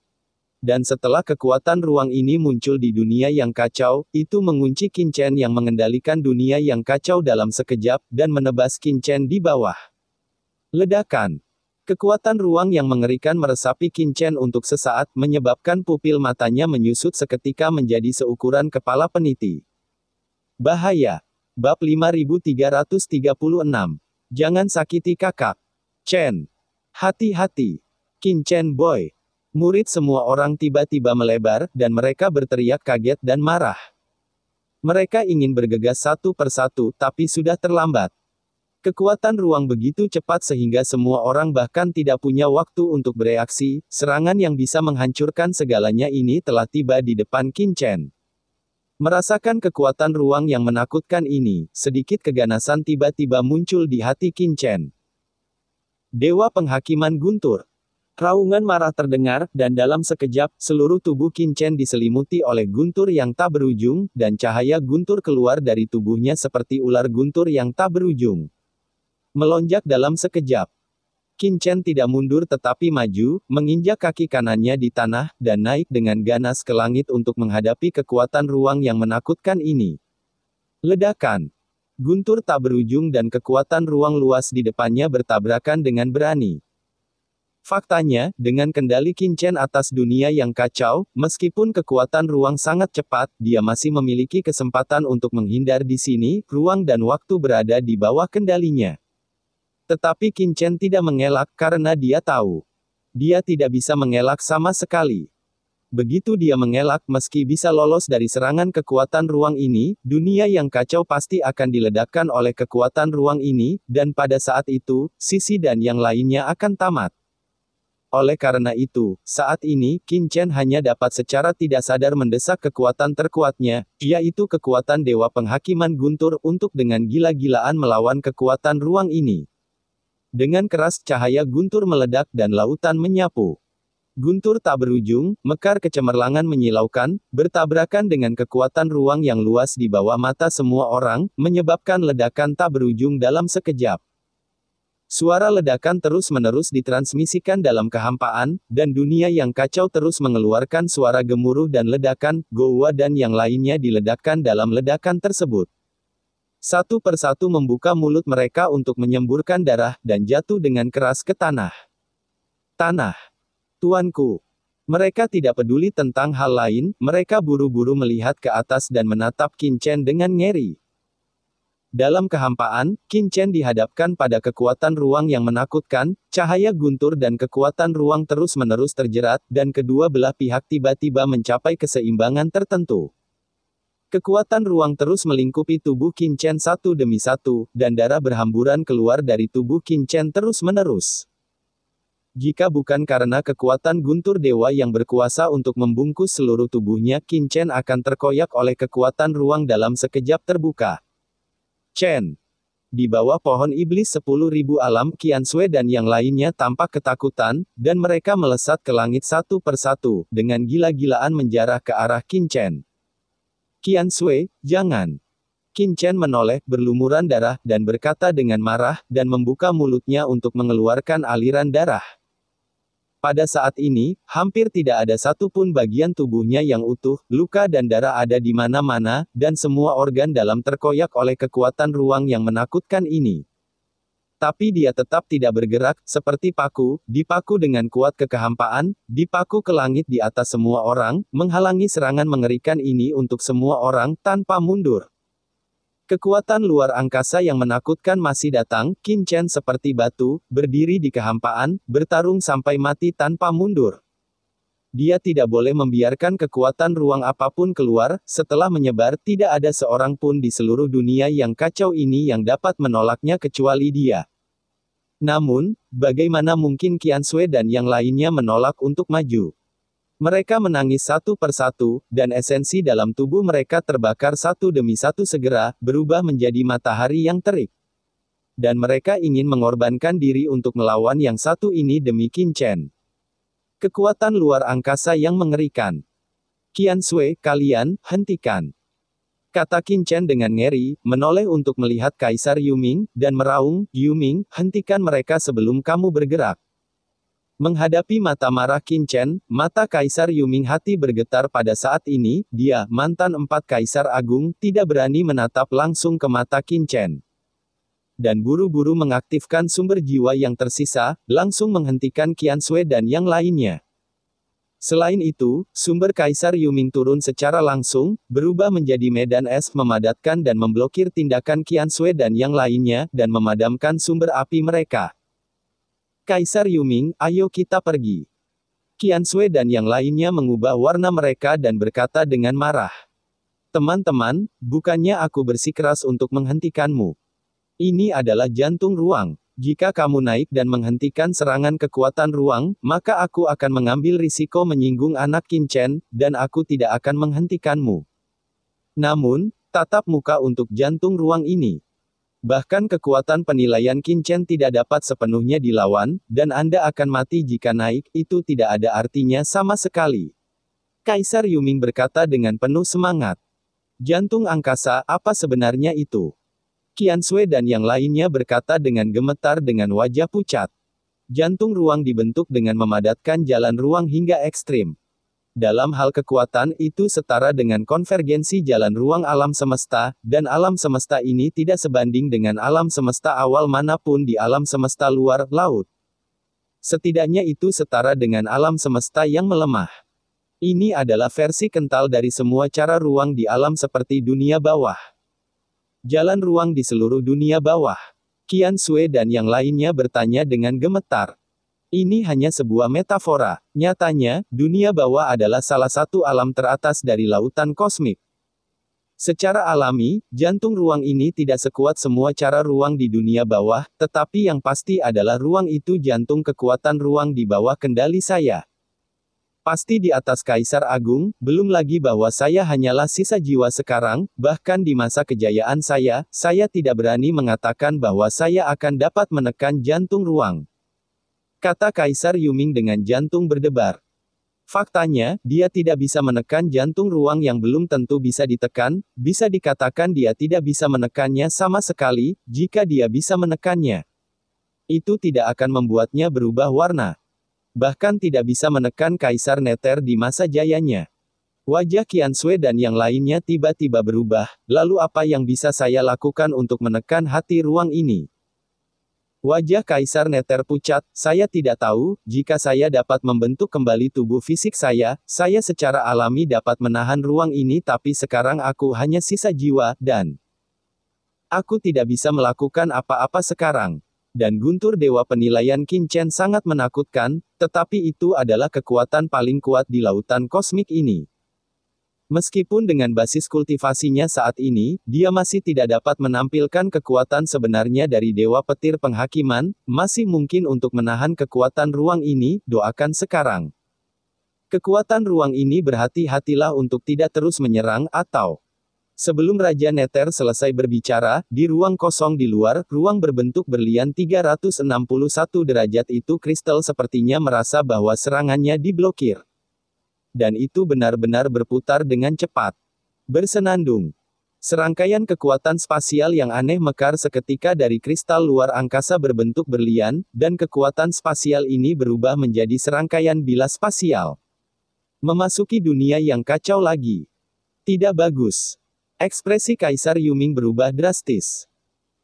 Dan setelah kekuatan ruang ini muncul di dunia yang kacau, itu mengunci Qin yang mengendalikan dunia yang kacau dalam sekejap, dan menebas Qin di bawah. Ledakan. Kekuatan ruang yang mengerikan meresapi Qin untuk sesaat, menyebabkan pupil matanya menyusut seketika menjadi seukuran kepala peniti. Bahaya. Bab 5336. Jangan sakiti kakak. Chen. Hati-hati. Qin boy. Murid semua orang tiba-tiba melebar, dan mereka berteriak kaget dan marah. Mereka ingin bergegas satu persatu, tapi sudah terlambat. Kekuatan ruang begitu cepat sehingga semua orang bahkan tidak punya waktu untuk bereaksi. Serangan yang bisa menghancurkan segalanya ini telah tiba di depan Qin. Merasakan kekuatan ruang yang menakutkan ini, sedikit keganasan tiba-tiba muncul di hati Qin Chen. Dewa Penghakiman Guntur. Raungan marah terdengar, dan dalam sekejap, seluruh tubuh Qin Chen diselimuti oleh guntur yang tak berujung, dan cahaya guntur keluar dari tubuhnya seperti ular guntur yang tak berujung. Melonjak dalam sekejap. Qin Chen tidak mundur tetapi maju, menginjak kaki kanannya di tanah, dan naik dengan ganas ke langit untuk menghadapi kekuatan ruang yang menakutkan ini. Ledakan. Guntur tak berujung dan kekuatan ruang luas di depannya bertabrakan dengan berani. Faktanya, dengan kendali Qin Chen atas dunia yang kacau, meskipun kekuatan ruang sangat cepat, dia masih memiliki kesempatan untuk menghindar di sini, ruang dan waktu berada di bawah kendalinya. Tetapi Qin Chen tidak mengelak karena dia tahu. Dia tidak bisa mengelak sama sekali. Begitu dia mengelak meski bisa lolos dari serangan kekuatan ruang ini, dunia yang kacau pasti akan diledakkan oleh kekuatan ruang ini, dan pada saat itu, Sisi dan yang lainnya akan tamat. Oleh karena itu, saat ini, Qin Chen hanya dapat secara tidak sadar mendesak kekuatan terkuatnya, yaitu kekuatan Dewa Penghakiman Guntur untuk dengan gila-gilaan melawan kekuatan ruang ini. Dengan keras cahaya guntur meledak dan lautan menyapu. Guntur tak berujung, mekar kecemerlangan menyilaukan, bertabrakan dengan kekuatan ruang yang luas di bawah mata semua orang, menyebabkan ledakan tak berujung dalam sekejap. Suara ledakan terus-menerus ditransmisikan dalam kehampaan, dan dunia yang kacau terus mengeluarkan suara gemuruh dan ledakan, goa dan yang lainnya diledakkan dalam ledakan tersebut. Satu persatu membuka mulut mereka untuk menyemburkan darah, dan jatuh dengan keras ke tanah. Tanah. Tuanku. Mereka tidak peduli tentang hal lain, mereka buru-buru melihat ke atas dan menatap Qin Chen dengan ngeri. Dalam kehampaan, Qin Chen dihadapkan pada kekuatan ruang yang menakutkan, cahaya guntur dan kekuatan ruang terus-menerus terjerat, dan kedua belah pihak tiba-tiba mencapai keseimbangan tertentu. Kekuatan ruang terus melingkupi tubuh Qin Chen satu demi satu, dan darah berhamburan keluar dari tubuh Qin Chen terus-menerus. Jika bukan karena kekuatan guntur dewa yang berkuasa untuk membungkus seluruh tubuhnya, Qin Chen akan terkoyak oleh kekuatan ruang dalam sekejap terbuka. Chen. Di bawah pohon iblis 10.000 alam, Qian Sui dan yang lainnya tampak ketakutan, dan mereka melesat ke langit satu persatu, dengan gila-gilaan menjarah ke arah Qin Chen. Qian Sui, jangan. Qin Chen menoleh, berlumuran darah, dan berkata dengan marah, dan membuka mulutnya untuk mengeluarkan aliran darah. Pada saat ini, hampir tidak ada satupun bagian tubuhnya yang utuh, luka dan darah ada di mana-mana, dan semua organ dalam terkoyak oleh kekuatan ruang yang menakutkan ini. Tapi dia tetap tidak bergerak, seperti paku, dipaku dengan kuat ke kehampaan, dipaku ke langit di atas semua orang, menghalangi serangan mengerikan ini untuk semua orang, tanpa mundur. Kekuatan luar angkasa yang menakutkan masih datang, Qin Chen seperti batu, berdiri di kehampaan, bertarung sampai mati tanpa mundur. Dia tidak boleh membiarkan kekuatan ruang apapun keluar, setelah menyebar, tidak ada seorang pun di seluruh dunia yang kacau ini yang dapat menolaknya kecuali dia. Namun, bagaimana mungkin Qian Sui dan yang lainnya menolak untuk maju? Mereka menangis satu persatu, dan esensi dalam tubuh mereka terbakar satu demi satu segera, berubah menjadi matahari yang terik. Dan mereka ingin mengorbankan diri untuk melawan yang satu ini demi Qin Chen. Kekuatan luar angkasa yang mengerikan. Qian Sui, kalian, hentikan. Kata Qin Chen dengan ngeri, menoleh untuk melihat Kaisar Yuming, dan meraung, Yuming, hentikan mereka sebelum kamu bergerak. Menghadapi mata marah Qin Chen, mata Kaisar Yuming hati bergetar pada saat ini, dia, mantan 4 Kaisar Agung, tidak berani menatap langsung ke mata Qin Chen. Dan buru-buru mengaktifkan sumber jiwa yang tersisa, langsung menghentikan Qian Sui dan yang lainnya. Selain itu, sumber Kaisar Yuming turun secara langsung, berubah menjadi medan es memadatkan dan memblokir tindakan Qian Sui dan yang lainnya, dan memadamkan sumber api mereka. Kaisar Yuming, ayo kita pergi. Qian Sui dan yang lainnya mengubah warna mereka dan berkata dengan marah. Teman-teman, bukannya aku bersikeras untuk menghentikanmu. Ini adalah jantung ruang. Jika kamu naik dan menghentikan serangan kekuatan ruang, maka aku akan mengambil risiko menyinggung anak Qin Chen, dan aku tidak akan menghentikanmu. Namun, tatap muka untuk jantung ruang ini. Bahkan kekuatan penilaian Qin Chen tidak dapat sepenuhnya dilawan, dan Anda akan mati jika naik, itu tidak ada artinya sama sekali. Kaisar Yuming berkata dengan penuh semangat. Jantung angkasa, apa sebenarnya itu? Qian Sui dan yang lainnya berkata dengan gemetar dengan wajah pucat. Jantung ruang dibentuk dengan memadatkan jalan ruang hingga ekstrim. Dalam hal kekuatan itu setara dengan konvergensi jalan ruang alam semesta, dan alam semesta ini tidak sebanding dengan alam semesta awal manapun di alam semesta luar laut. Setidaknya itu setara dengan alam semesta yang melemah. Ini adalah versi kental dari semua cara ruang di alam seperti dunia bawah. Jalan ruang di seluruh dunia bawah. Qian Sui dan yang lainnya bertanya dengan gemetar. Ini hanya sebuah metafora. Nyatanya, dunia bawah adalah salah satu alam teratas dari lautan kosmik. Secara alami, jantung ruang ini tidak sekuat semua cara ruang di dunia bawah, tetapi yang pasti adalah ruang itu jantung kekuatan ruang di bawah kendali saya. Pasti di atas Kaisar Agung, belum lagi bahwa saya hanyalah sisa jiwa sekarang, bahkan di masa kejayaan saya tidak berani mengatakan bahwa saya akan dapat menekan jantung ruang. Kata Kaisar Yuming dengan jantung berdebar. Faktanya, dia tidak bisa menekan jantung ruang yang belum tentu bisa ditekan, bisa dikatakan dia tidak bisa menekannya sama sekali, jika dia bisa menekannya. Itu tidak akan membuatnya berubah warna. Bahkan tidak bisa menekan Kaisar Nether di masa jayanya. Wajah Qian Sui dan yang lainnya tiba-tiba berubah, lalu apa yang bisa saya lakukan untuk menekan hati ruang ini? Wajah Kaisar Nether pucat, saya tidak tahu, jika saya dapat membentuk kembali tubuh fisik saya secara alami dapat menahan ruang ini tapi sekarang aku hanya sisa jiwa, dan aku tidak bisa melakukan apa-apa sekarang. Dan guntur Dewa Penilaian Qin Chen sangat menakutkan, tetapi itu adalah kekuatan paling kuat di lautan kosmik ini. Meskipun dengan basis kultivasinya saat ini, dia masih tidak dapat menampilkan kekuatan sebenarnya dari Dewa Petir Penghakiman, masih mungkin untuk menahan kekuatan ruang ini, doakan sekarang. Kekuatan ruang ini berhati-hatilah untuk tidak terus menyerang atau... Sebelum Raja Nether selesai berbicara, di ruang kosong di luar, ruang berbentuk berlian 361 derajat itu kristal sepertinya merasa bahwa serangannya diblokir. Dan itu benar-benar berputar dengan cepat. Bersenandung. Serangkaian kekuatan spasial yang aneh mekar seketika dari kristal luar angkasa berbentuk berlian, dan kekuatan spasial ini berubah menjadi serangkaian bilas spasial. Memasuki dunia yang kacau lagi. Tidak bagus. Ekspresi Kaisar Yuming berubah drastis.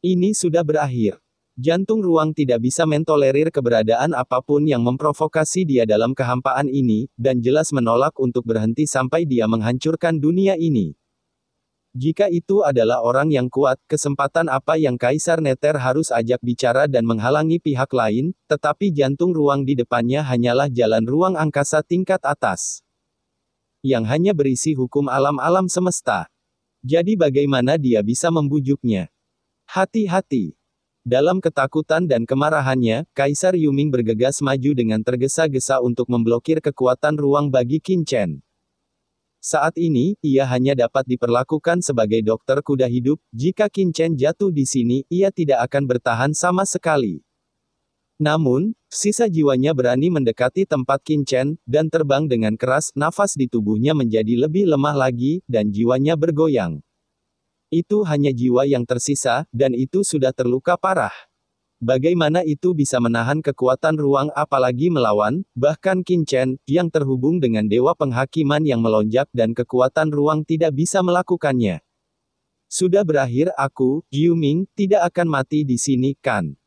Ini sudah berakhir. Jantung ruang tidak bisa mentolerir keberadaan apapun yang memprovokasi dia dalam kehampaan ini, dan jelas menolak untuk berhenti sampai dia menghancurkan dunia ini. Jika itu adalah orang yang kuat, kesempatan apa yang Kaisar Nether harus ajak bicara dan menghalangi pihak lain, tetapi jantung ruang di depannya hanyalah jalan ruang angkasa tingkat atas. Yang hanya berisi hukum alam-alam semesta. Jadi bagaimana dia bisa membujuknya? Hati-hati. Dalam ketakutan dan kemarahannya, Kaisar Yuming bergegas maju dengan tergesa-gesa untuk memblokir kekuatan ruang bagi Qin Chen. Saat ini, ia hanya dapat diperlakukan sebagai dokter kuda hidup, jika Qin Chen jatuh di sini, ia tidak akan bertahan sama sekali. Namun, sisa jiwanya berani mendekati tempat Qin Chen, dan terbang dengan keras, nafas di tubuhnya menjadi lebih lemah lagi, dan jiwanya bergoyang. Itu hanya jiwa yang tersisa, dan itu sudah terluka parah. Bagaimana itu bisa menahan kekuatan ruang apalagi melawan, bahkan Qin Chen, yang terhubung dengan Dewa Penghakiman yang melonjak dan kekuatan ruang tidak bisa melakukannya. Sudah berakhir aku, Yuming, tidak akan mati di sini, kan?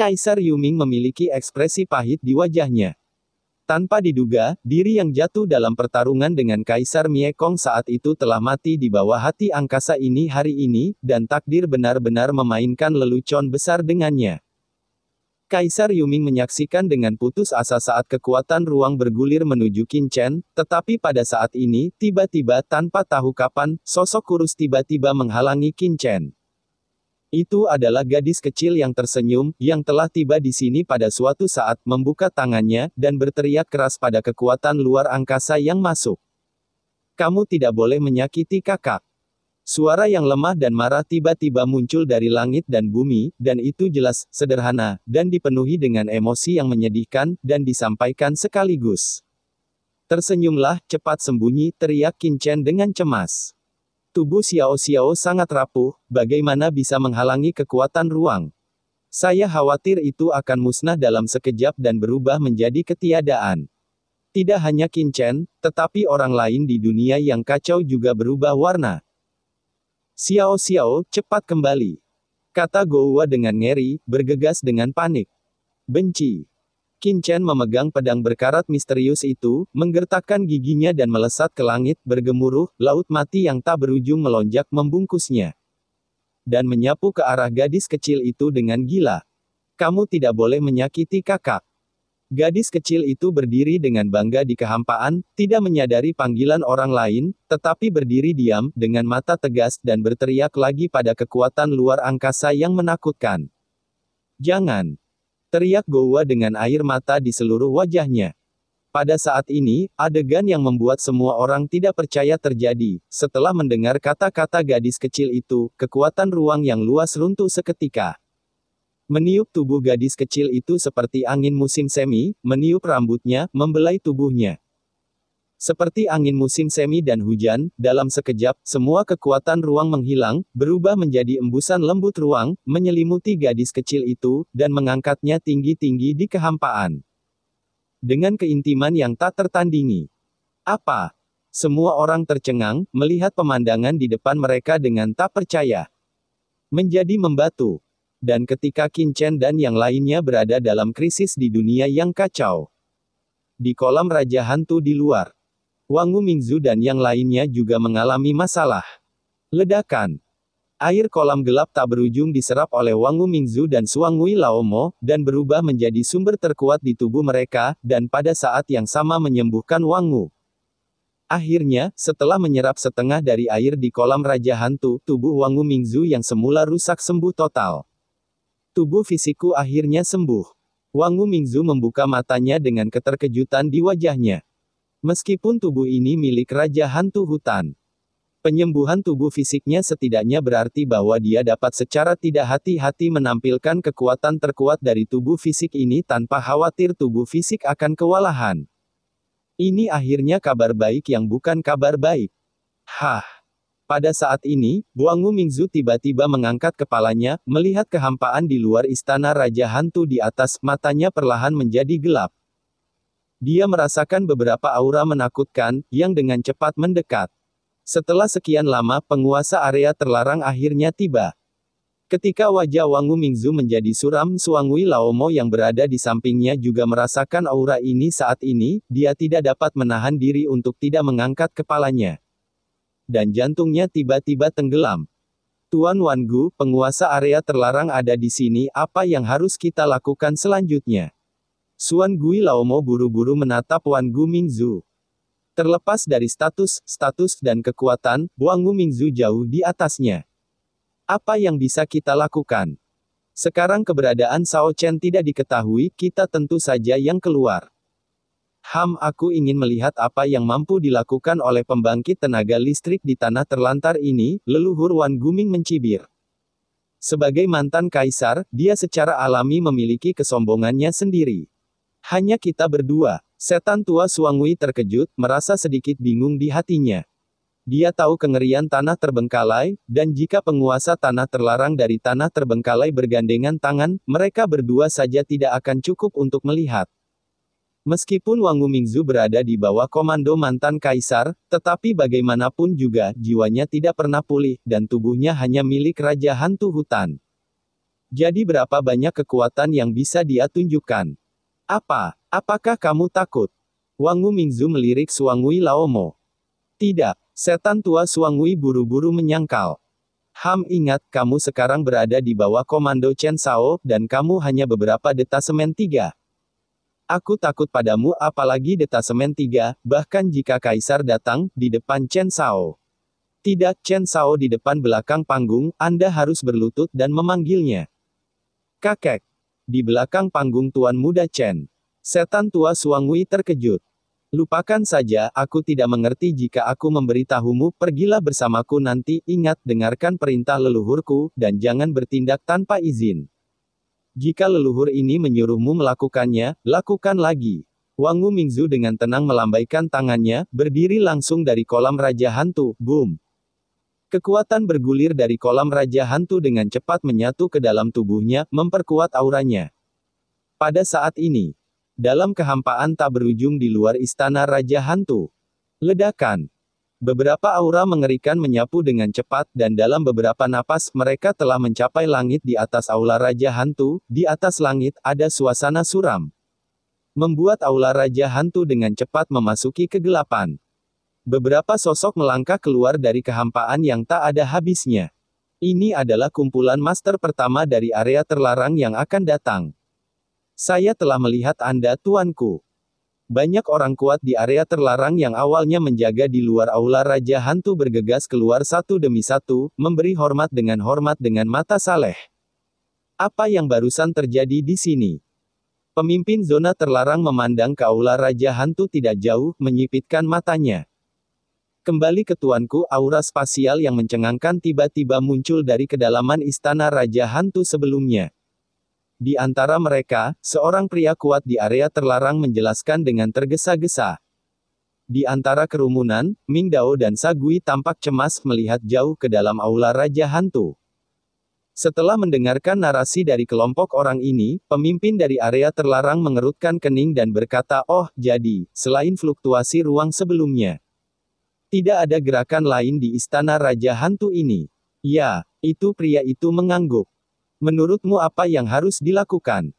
Kaisar Yuming memiliki ekspresi pahit di wajahnya. Tanpa diduga, diri yang jatuh dalam pertarungan dengan Kaisar Miekong saat itu telah mati di bawah hati angkasa ini hari ini, dan takdir benar-benar memainkan lelucon besar dengannya. Kaisar Yuming menyaksikan dengan putus asa saat kekuatan ruang bergulir menuju Qin Chen, tetapi pada saat ini, tiba-tiba tanpa tahu kapan, sosok kurus tiba-tiba menghalangi Qin Chen. Itu adalah gadis kecil yang tersenyum, yang telah tiba di sini pada suatu saat, membuka tangannya, dan berteriak keras pada kekuatan luar angkasa yang masuk. Kamu tidak boleh menyakiti kakak. Suara yang lemah dan marah tiba-tiba muncul dari langit dan bumi, dan itu jelas, sederhana, dan dipenuhi dengan emosi yang menyedihkan, dan disampaikan sekaligus. Tersenyumlah, cepat sembunyi, teriak Qin Chen dengan cemas. Tubuh Xiao Xiao sangat rapuh, bagaimana bisa menghalangi kekuatan ruang? Saya khawatir itu akan musnah dalam sekejap dan berubah menjadi ketiadaan. Tidak hanya Qin Chen, tetapi orang lain di dunia yang kacau juga berubah warna. Xiao Xiao, cepat kembali. Kata Gouwa dengan ngeri, bergegas dengan panik. Benci. Qin Chen memegang pedang berkarat misterius itu, menggertakkan giginya dan melesat ke langit, bergemuruh, laut mati yang tak berujung melonjak membungkusnya. Dan menyapu ke arah gadis kecil itu dengan gila. Kamu tidak boleh menyakiti kakak. Gadis kecil itu berdiri dengan bangga di kehampaan, tidak menyadari panggilan orang lain, tetapi berdiri diam, dengan mata tegas, dan berteriak lagi pada kekuatan luar angkasa yang menakutkan. Jangan! Teriak Gouwa dengan air mata di seluruh wajahnya. Pada saat ini, adegan yang membuat semua orang tidak percaya terjadi. Setelah mendengar kata-kata gadis kecil itu, kekuatan ruang yang luas runtuh seketika. Meniup tubuh gadis kecil itu seperti angin musim semi, meniup rambutnya, membelai tubuhnya. Seperti angin musim semi dan hujan, dalam sekejap, semua kekuatan ruang menghilang, berubah menjadi embusan lembut ruang, menyelimuti gadis kecil itu, dan mengangkatnya tinggi-tinggi di kehampaan. Dengan keintiman yang tak tertandingi. Apa? Semua orang tercengang, melihat pemandangan di depan mereka dengan tak percaya. Menjadi membatu. Dan ketika Qin Chen dan yang lainnya berada dalam krisis di dunia yang kacau. Di kolam Raja Hantu di luar. Wang Wu Mingzu dan yang lainnya juga mengalami masalah. Ledakan. Air kolam gelap tak berujung diserap oleh Wang Wu Mingzu dan Suangui Laomo, dan berubah menjadi sumber terkuat di tubuh mereka, dan pada saat yang sama menyembuhkan Wang Wu. Akhirnya, setelah menyerap setengah dari air di kolam Raja Hantu, tubuh Wang Wu Mingzu yang semula rusak sembuh total. Tubuh fisikku akhirnya sembuh. Wang Wu Mingzu membuka matanya dengan keterkejutan di wajahnya. Meskipun tubuh ini milik Raja Hantu Hutan. Penyembuhan tubuh fisiknya setidaknya berarti bahwa dia dapat secara tidak hati-hati menampilkan kekuatan terkuat dari tubuh fisik ini tanpa khawatir tubuh fisik akan kewalahan. Ini akhirnya kabar baik yang bukan kabar baik. Hah. Pada saat ini, Wang Wu Mingzu tiba-tiba mengangkat kepalanya, melihat kehampaan di luar istana Raja Hantu di atas, matanya perlahan menjadi gelap. Dia merasakan beberapa aura menakutkan, yang dengan cepat mendekat. Setelah sekian lama, penguasa area terlarang akhirnya tiba. Ketika wajah Wang Wu Mingzu menjadi suram, Suangui Laomo yang berada di sampingnya juga merasakan aura ini saat ini, dia tidak dapat menahan diri untuk tidak mengangkat kepalanya. Dan jantungnya tiba-tiba tenggelam. Tuan Wan Gu, penguasa area terlarang ada di sini, apa yang harus kita lakukan selanjutnya? Suan Gui Laomo buru-buru menatap Wan Gu Mingzu. Terlepas dari status, dan kekuatan, Wang Wu Mingzu jauh di atasnya. Apa yang bisa kita lakukan? Sekarang keberadaan Shao Chen tidak diketahui, kita tentu saja yang keluar. Aku ingin melihat apa yang mampu dilakukan oleh pembangkit tenaga listrik di tanah terlantar ini, leluhur Wan Guming mencibir. Sebagai mantan kaisar, dia secara alami memiliki kesombongannya sendiri. Hanya kita berdua. Setan tua Suangui terkejut, merasa sedikit bingung di hatinya. Dia tahu kengerian tanah terbengkalai, dan jika penguasa tanah terlarang dari tanah terbengkalai bergandengan tangan, mereka berdua saja tidak akan cukup untuk melihat. Meskipun Wang Wu Mingzu berada di bawah komando mantan kaisar, tetapi bagaimanapun juga, jiwanya tidak pernah pulih, dan tubuhnya hanya milik Raja Hantu Hutan. Jadi berapa banyak kekuatan yang bisa dia tunjukkan? Apakah kamu takut? Wang Wu Mingzu melirik Suangui Laomo. Tidak, setan tua Suangui buru-buru menyangkal. Ingat, kamu sekarang berada di bawah komando Chen Shao, dan kamu hanya beberapa detasemen 3. Aku takut padamu, apalagi detasemen 3, bahkan jika kaisar datang, di depan Chen Shao. Tidak, Chen Shao di depan belakang panggung, Anda harus berlutut dan memanggilnya. Kakek. Di belakang panggung Tuan Muda Chen. Setan tua Suangui terkejut. Lupakan saja, aku tidak mengerti jika aku memberitahumu, pergilah bersamaku nanti, ingat, dengarkan perintah leluhurku, dan jangan bertindak tanpa izin. Jika leluhur ini menyuruhmu melakukannya, lakukan lagi. Wangu Mingzu dengan tenang melambaikan tangannya, berdiri langsung dari kolam Raja Hantu, boom. Kekuatan bergulir dari kolam Raja Hantu dengan cepat menyatu ke dalam tubuhnya, memperkuat auranya. Pada saat ini, dalam kehampaan tak berujung di luar istana Raja Hantu. Ledakan. Beberapa aura mengerikan menyapu dengan cepat, dan dalam beberapa napas, mereka telah mencapai langit di atas aula Raja Hantu. Di atas langit, ada suasana suram. Membuat aula Raja Hantu dengan cepat memasuki kegelapan. Beberapa sosok melangkah keluar dari kehampaan yang tak ada habisnya. Ini adalah kumpulan master pertama dari area terlarang yang akan datang. Saya telah melihat Anda, tuanku. Banyak orang kuat di area terlarang yang awalnya menjaga di luar aula Raja Hantu bergegas keluar satu demi satu, memberi hormat dengan mata saleh. Apa yang barusan terjadi di sini? Pemimpin zona terlarang memandang ke aula Raja Hantu tidak jauh, menyipitkan matanya. Kembali ke tuanku, aura spasial yang mencengangkan tiba-tiba muncul dari kedalaman istana Raja Hantu sebelumnya. Di antara mereka, seorang pria kuat di area terlarang menjelaskan dengan tergesa-gesa. Di antara kerumunan, Ming Dao dan Sagui tampak cemas melihat jauh ke dalam aula Raja Hantu. Setelah mendengarkan narasi dari kelompok orang ini, pemimpin dari area terlarang mengerutkan kening dan berkata, "Oh, jadi, selain fluktuasi ruang sebelumnya, tidak ada gerakan lain di istana Raja Hantu ini." Ya, itu pria itu mengangguk. Menurutmu apa yang harus dilakukan?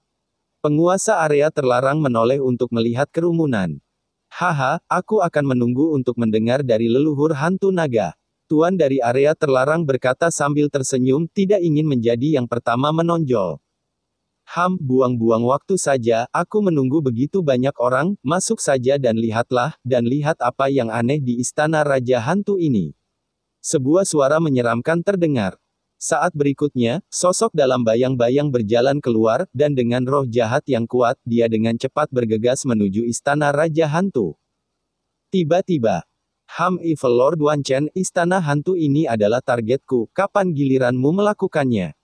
Penguasa area terlarang menoleh untuk melihat kerumunan. Haha, aku akan menunggu untuk mendengar dari leluhur hantu naga. Tuan dari area terlarang berkata sambil tersenyum, tidak ingin menjadi yang pertama menonjol. Buang-buang waktu saja, aku menunggu begitu banyak orang, masuk saja dan lihat apa yang aneh di istana Raja Hantu ini. Sebuah suara menyeramkan terdengar. Saat berikutnya, sosok dalam bayang-bayang berjalan keluar, dan dengan roh jahat yang kuat, dia dengan cepat bergegas menuju istana Raja Hantu. Tiba-tiba, Evil Lord Wan Chen, istana hantu ini adalah targetku, kapan giliranmu melakukannya?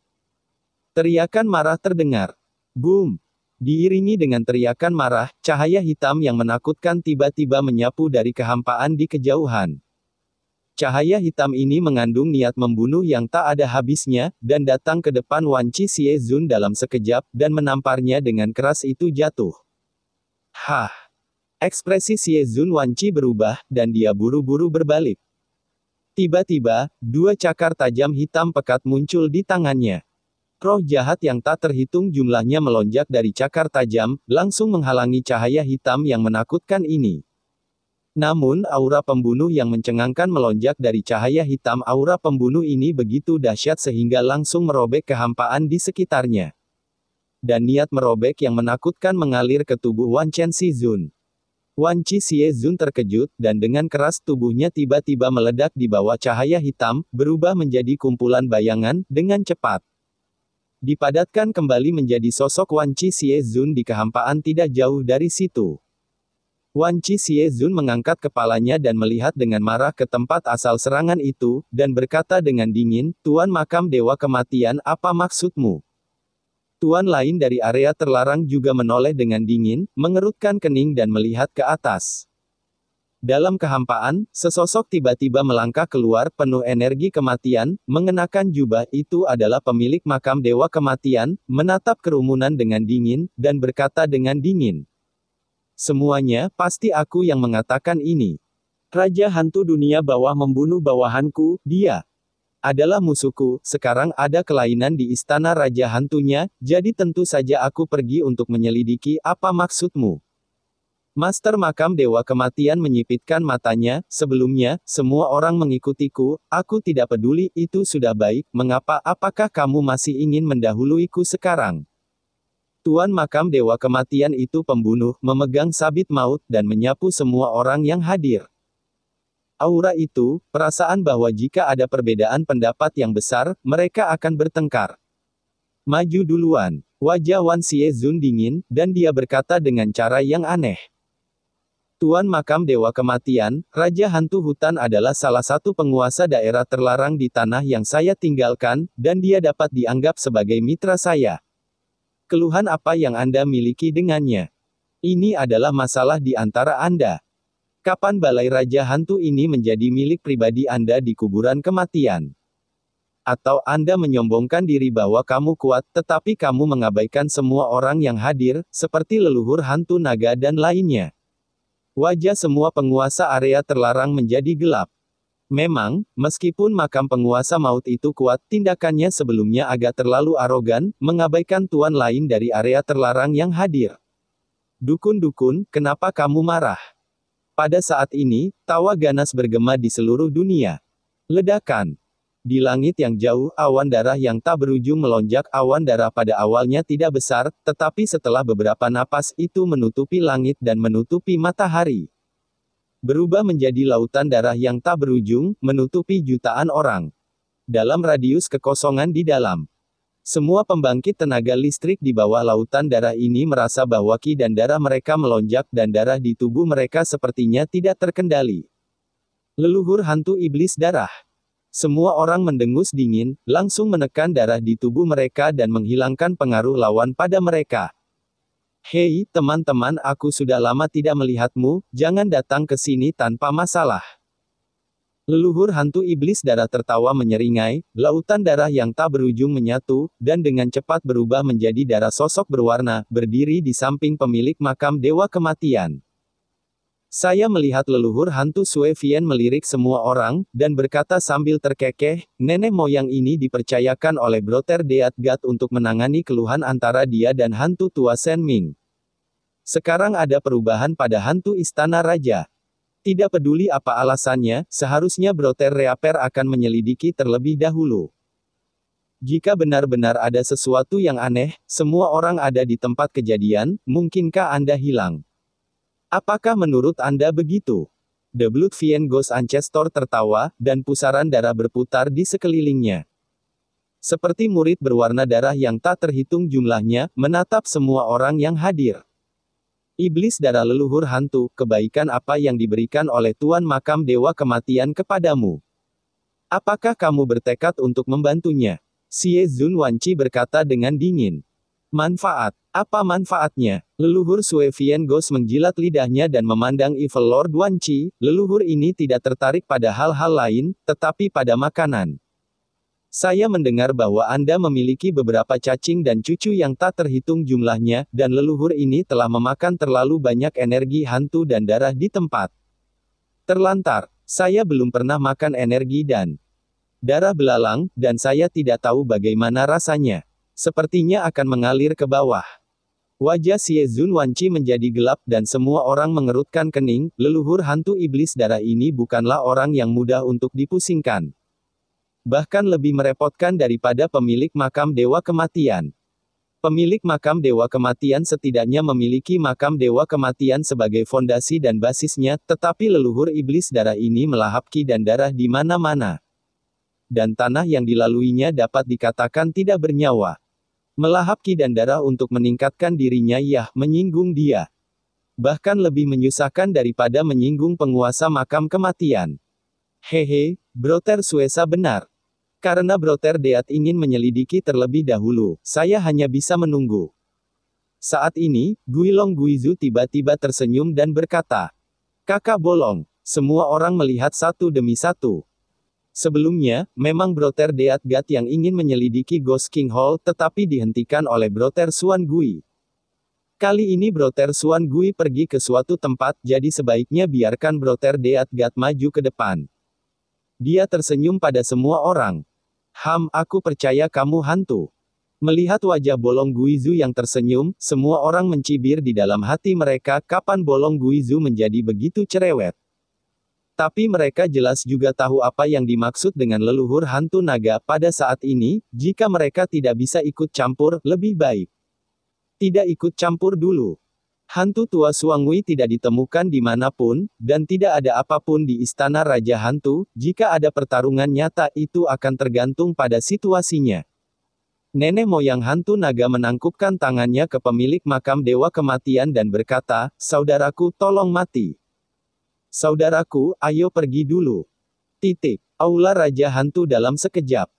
Teriakan marah terdengar. Boom! Diiringi dengan teriakan marah, cahaya hitam yang menakutkan tiba-tiba menyapu dari kehampaan di kejauhan. Cahaya hitam ini mengandung niat membunuh yang tak ada habisnya, dan datang ke depan Wan Chi Xie Zun dalam sekejap, dan menamparnya dengan keras itu jatuh. Hah! Ekspresi Xie Zun Wan Chi berubah, dan dia buru-buru berbalik. Tiba-tiba, dua cakar tajam hitam pekat muncul di tangannya. Roh jahat yang tak terhitung jumlahnya melonjak dari cakar tajam, langsung menghalangi cahaya hitam yang menakutkan ini. Namun, aura pembunuh yang mencengangkan melonjak dari cahaya hitam. Aura pembunuh ini begitu dahsyat sehingga langsung merobek kehampaan di sekitarnya. Dan niat merobek yang menakutkan mengalir ke tubuh Wan Chen Si Zun. Wan Chi Xie Zun terkejut, dan dengan keras tubuhnya tiba-tiba meledak di bawah cahaya hitam, berubah menjadi kumpulan bayangan, dengan cepat. Dipadatkan kembali menjadi sosok Wan Chi Xie Zun di kehampaan tidak jauh dari situ. Wan Chi Xie Zun mengangkat kepalanya dan melihat dengan marah ke tempat asal serangan itu, dan berkata dengan dingin, "Tuan Makam Dewa Kematian, apa maksudmu?" Tuan lain dari area terlarang juga menoleh dengan dingin, mengerutkan kening dan melihat ke atas. Dalam kehampaan, sesosok tiba-tiba melangkah keluar penuh energi kematian, mengenakan jubah. Itu adalah pemilik makam Dewa Kematian, menatap kerumunan dengan dingin, dan berkata dengan dingin. "Semuanya, pasti aku yang mengatakan ini. Raja Hantu Dunia Bawah membunuh bawahanku, dia adalah musuhku. Sekarang ada kelainan di istana Raja Hantunya, jadi tentu saja aku pergi untuk menyelidiki. Apa maksudmu?" Master Makam Dewa Kematian menyipitkan matanya. "Sebelumnya, semua orang mengikutiku, aku tidak peduli, itu sudah baik. Mengapa? Apakah kamu masih ingin mendahuluiku sekarang?" Tuan Makam Dewa Kematian itu pembunuh, memegang sabit maut, dan menyapu semua orang yang hadir. Aura itu, perasaan bahwa jika ada perbedaan pendapat yang besar, mereka akan bertengkar. "Maju duluan." Wajah Wan Xie Zun dingin, dan dia berkata dengan cara yang aneh. Tuan Makam Dewa Kematian, Raja Hantu Hutan adalah salah satu penguasa daerah terlarang di tanah yang saya tinggalkan, dan dia dapat dianggap sebagai mitra saya. Keluhan apa yang Anda miliki dengannya? Ini adalah masalah di antara Anda. Kapan balai Raja Hantu ini menjadi milik pribadi Anda di kuburan kematian? Atau Anda menyombongkan diri bahwa kamu kuat, tetapi kamu mengabaikan semua orang yang hadir, seperti leluhur hantu naga dan lainnya? Wajah semua penguasa area terlarang menjadi gelap. Memang, meskipun makam penguasa maut itu kuat, tindakannya sebelumnya agak terlalu arogan, mengabaikan tuan lain dari area terlarang yang hadir. Dukun-dukun, kenapa kamu marah? Pada saat ini, tawa ganas bergema di seluruh dunia. Ledakan. Di langit yang jauh, awan darah yang tak berujung melonjak. Awan darah pada awalnya tidak besar, tetapi setelah beberapa napas itu menutupi langit dan menutupi matahari. Berubah menjadi lautan darah yang tak berujung, menutupi jutaan orang. Dalam radius kekosongan di dalam. Semua pembangkit tenaga listrik di bawah lautan darah ini merasa bahwa ki dan darah mereka melonjak dan darah di tubuh mereka sepertinya tidak terkendali. Leluhur hantu iblis darah. Semua orang mendengus dingin, langsung menekan darah di tubuh mereka dan menghilangkan pengaruh lawan pada mereka. Hei, teman-teman, aku sudah lama tidak melihatmu, jangan datang ke sini tanpa masalah. Leluhur hantu iblis darah tertawa menyeringai, lautan darah yang tak berujung menyatu, dan dengan cepat berubah menjadi darah sosok berwarna, berdiri di samping pemilik makam Dewa Kematian. Saya melihat leluhur hantu Sue Vien melirik semua orang, dan berkata sambil terkekeh, nenek moyang ini dipercayakan oleh Brother Deat God untuk menangani keluhan antara dia dan hantu tua Sen Ming. Sekarang ada perubahan pada hantu istana raja. Tidak peduli apa alasannya, seharusnya Brother Reaper akan menyelidiki terlebih dahulu. Jika benar-benar ada sesuatu yang aneh, semua orang ada di tempat kejadian, mungkinkah Anda hilang? Apakah menurut Anda begitu? The Blood Vien Ghost Ancestor tertawa, dan pusaran darah berputar di sekelilingnya. Seperti murid berwarna darah yang tak terhitung jumlahnya, menatap semua orang yang hadir. Iblis darah leluhur hantu, kebaikan apa yang diberikan oleh Tuan Makam Dewa Kematian kepadamu? Apakah kamu bertekad untuk membantunya? Xie Zun Wanci berkata dengan dingin. Manfaat. Apa manfaatnya? Leluhur Sue Vien Ghost menjilat lidahnya dan memandang Evil Lord Wanci. Leluhur ini tidak tertarik pada hal-hal lain, tetapi pada makanan. Saya mendengar bahwa Anda memiliki beberapa cacing dan cucu yang tak terhitung jumlahnya, dan leluhur ini telah memakan terlalu banyak energi hantu dan darah di tempat. Terlantar, saya belum pernah makan energi dan darah belalang, dan saya tidak tahu bagaimana rasanya. Sepertinya akan mengalir ke bawah. Wajah Xie Zun Wanci menjadi gelap dan semua orang mengerutkan kening. Leluhur hantu iblis darah ini bukanlah orang yang mudah untuk dipusingkan. Bahkan lebih merepotkan daripada pemilik makam Dewa Kematian. Pemilik makam Dewa Kematian setidaknya memiliki makam Dewa Kematian sebagai fondasi dan basisnya, tetapi leluhur iblis darah ini melahap ki dan darah di mana-mana. Dan tanah yang dilaluinya dapat dikatakan tidak bernyawa. Melahap ki dan darah untuk meningkatkan dirinya menyinggung dia. Bahkan lebih menyusahkan daripada menyinggung penguasa makam kematian. Hehe, Brother Suesa benar. Karena Brother Deat ingin menyelidiki terlebih dahulu, saya hanya bisa menunggu. Saat ini, Guilong Guizu tiba-tiba tersenyum dan berkata, Kakak Bolong. Semua orang melihat satu demi satu. Sebelumnya, memang Brother Deat God yang ingin menyelidiki Ghost King Hall, tetapi dihentikan oleh Brother Xuan Gui. Kali ini Brother Xuan Gui pergi ke suatu tempat, jadi sebaiknya biarkan Brother Deat God maju ke depan. Dia tersenyum pada semua orang. Aku percaya kamu hantu. Melihat wajah Bolong Guizu yang tersenyum, semua orang mencibir di dalam hati mereka, kapan Bolong Guizu menjadi begitu cerewet. Tapi mereka jelas juga tahu apa yang dimaksud dengan leluhur hantu naga pada saat ini. Jika mereka tidak bisa ikut campur, lebih baik tidak ikut campur dulu. Hantu tua Suangui tidak ditemukan dimanapun, dan tidak ada apapun di istana Raja Hantu. Jika ada pertarungan nyata, itu akan tergantung pada situasinya. Nenek moyang hantu naga menangkupkan tangannya ke pemilik makam Dewa Kematian dan berkata, Saudaraku, tolong mati. Saudaraku, ayo pergi dulu. Titik. Aula Raja Hantu dalam sekejap.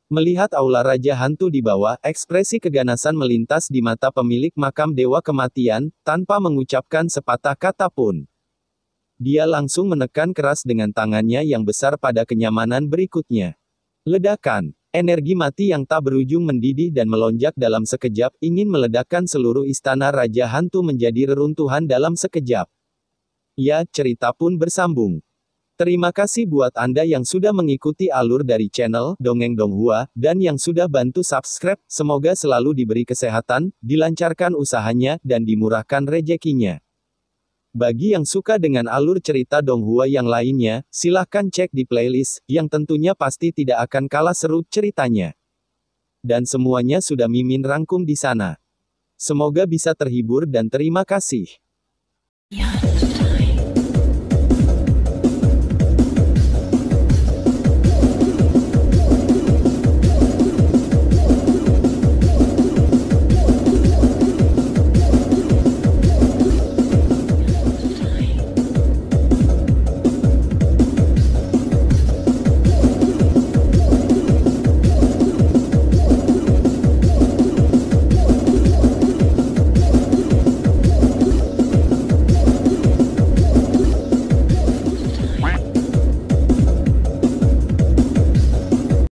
Melihat aula Raja Hantu di bawah, ekspresi keganasan melintas di mata pemilik makam Dewa Kematian, tanpa mengucapkan sepatah kata pun. Dia langsung menekan keras dengan tangannya yang besar pada kenyamanan berikutnya. Ledakan. Energi mati yang tak berujung mendidih dan melonjak dalam sekejap, ingin meledakkan seluruh istana Raja Hantu menjadi reruntuhan dalam sekejap. Ya, cerita pun bersambung. Terima kasih buat Anda yang sudah mengikuti alur dari channel Dongeng Donghua, dan yang sudah bantu subscribe. Semoga selalu diberi kesehatan, dilancarkan usahanya, dan dimurahkan rezekinya. Bagi yang suka dengan alur cerita Donghua yang lainnya, silahkan cek di playlist, yang tentunya pasti tidak akan kalah seru ceritanya. Dan semuanya sudah Mimin rangkum di sana. Semoga bisa terhibur dan terima kasih.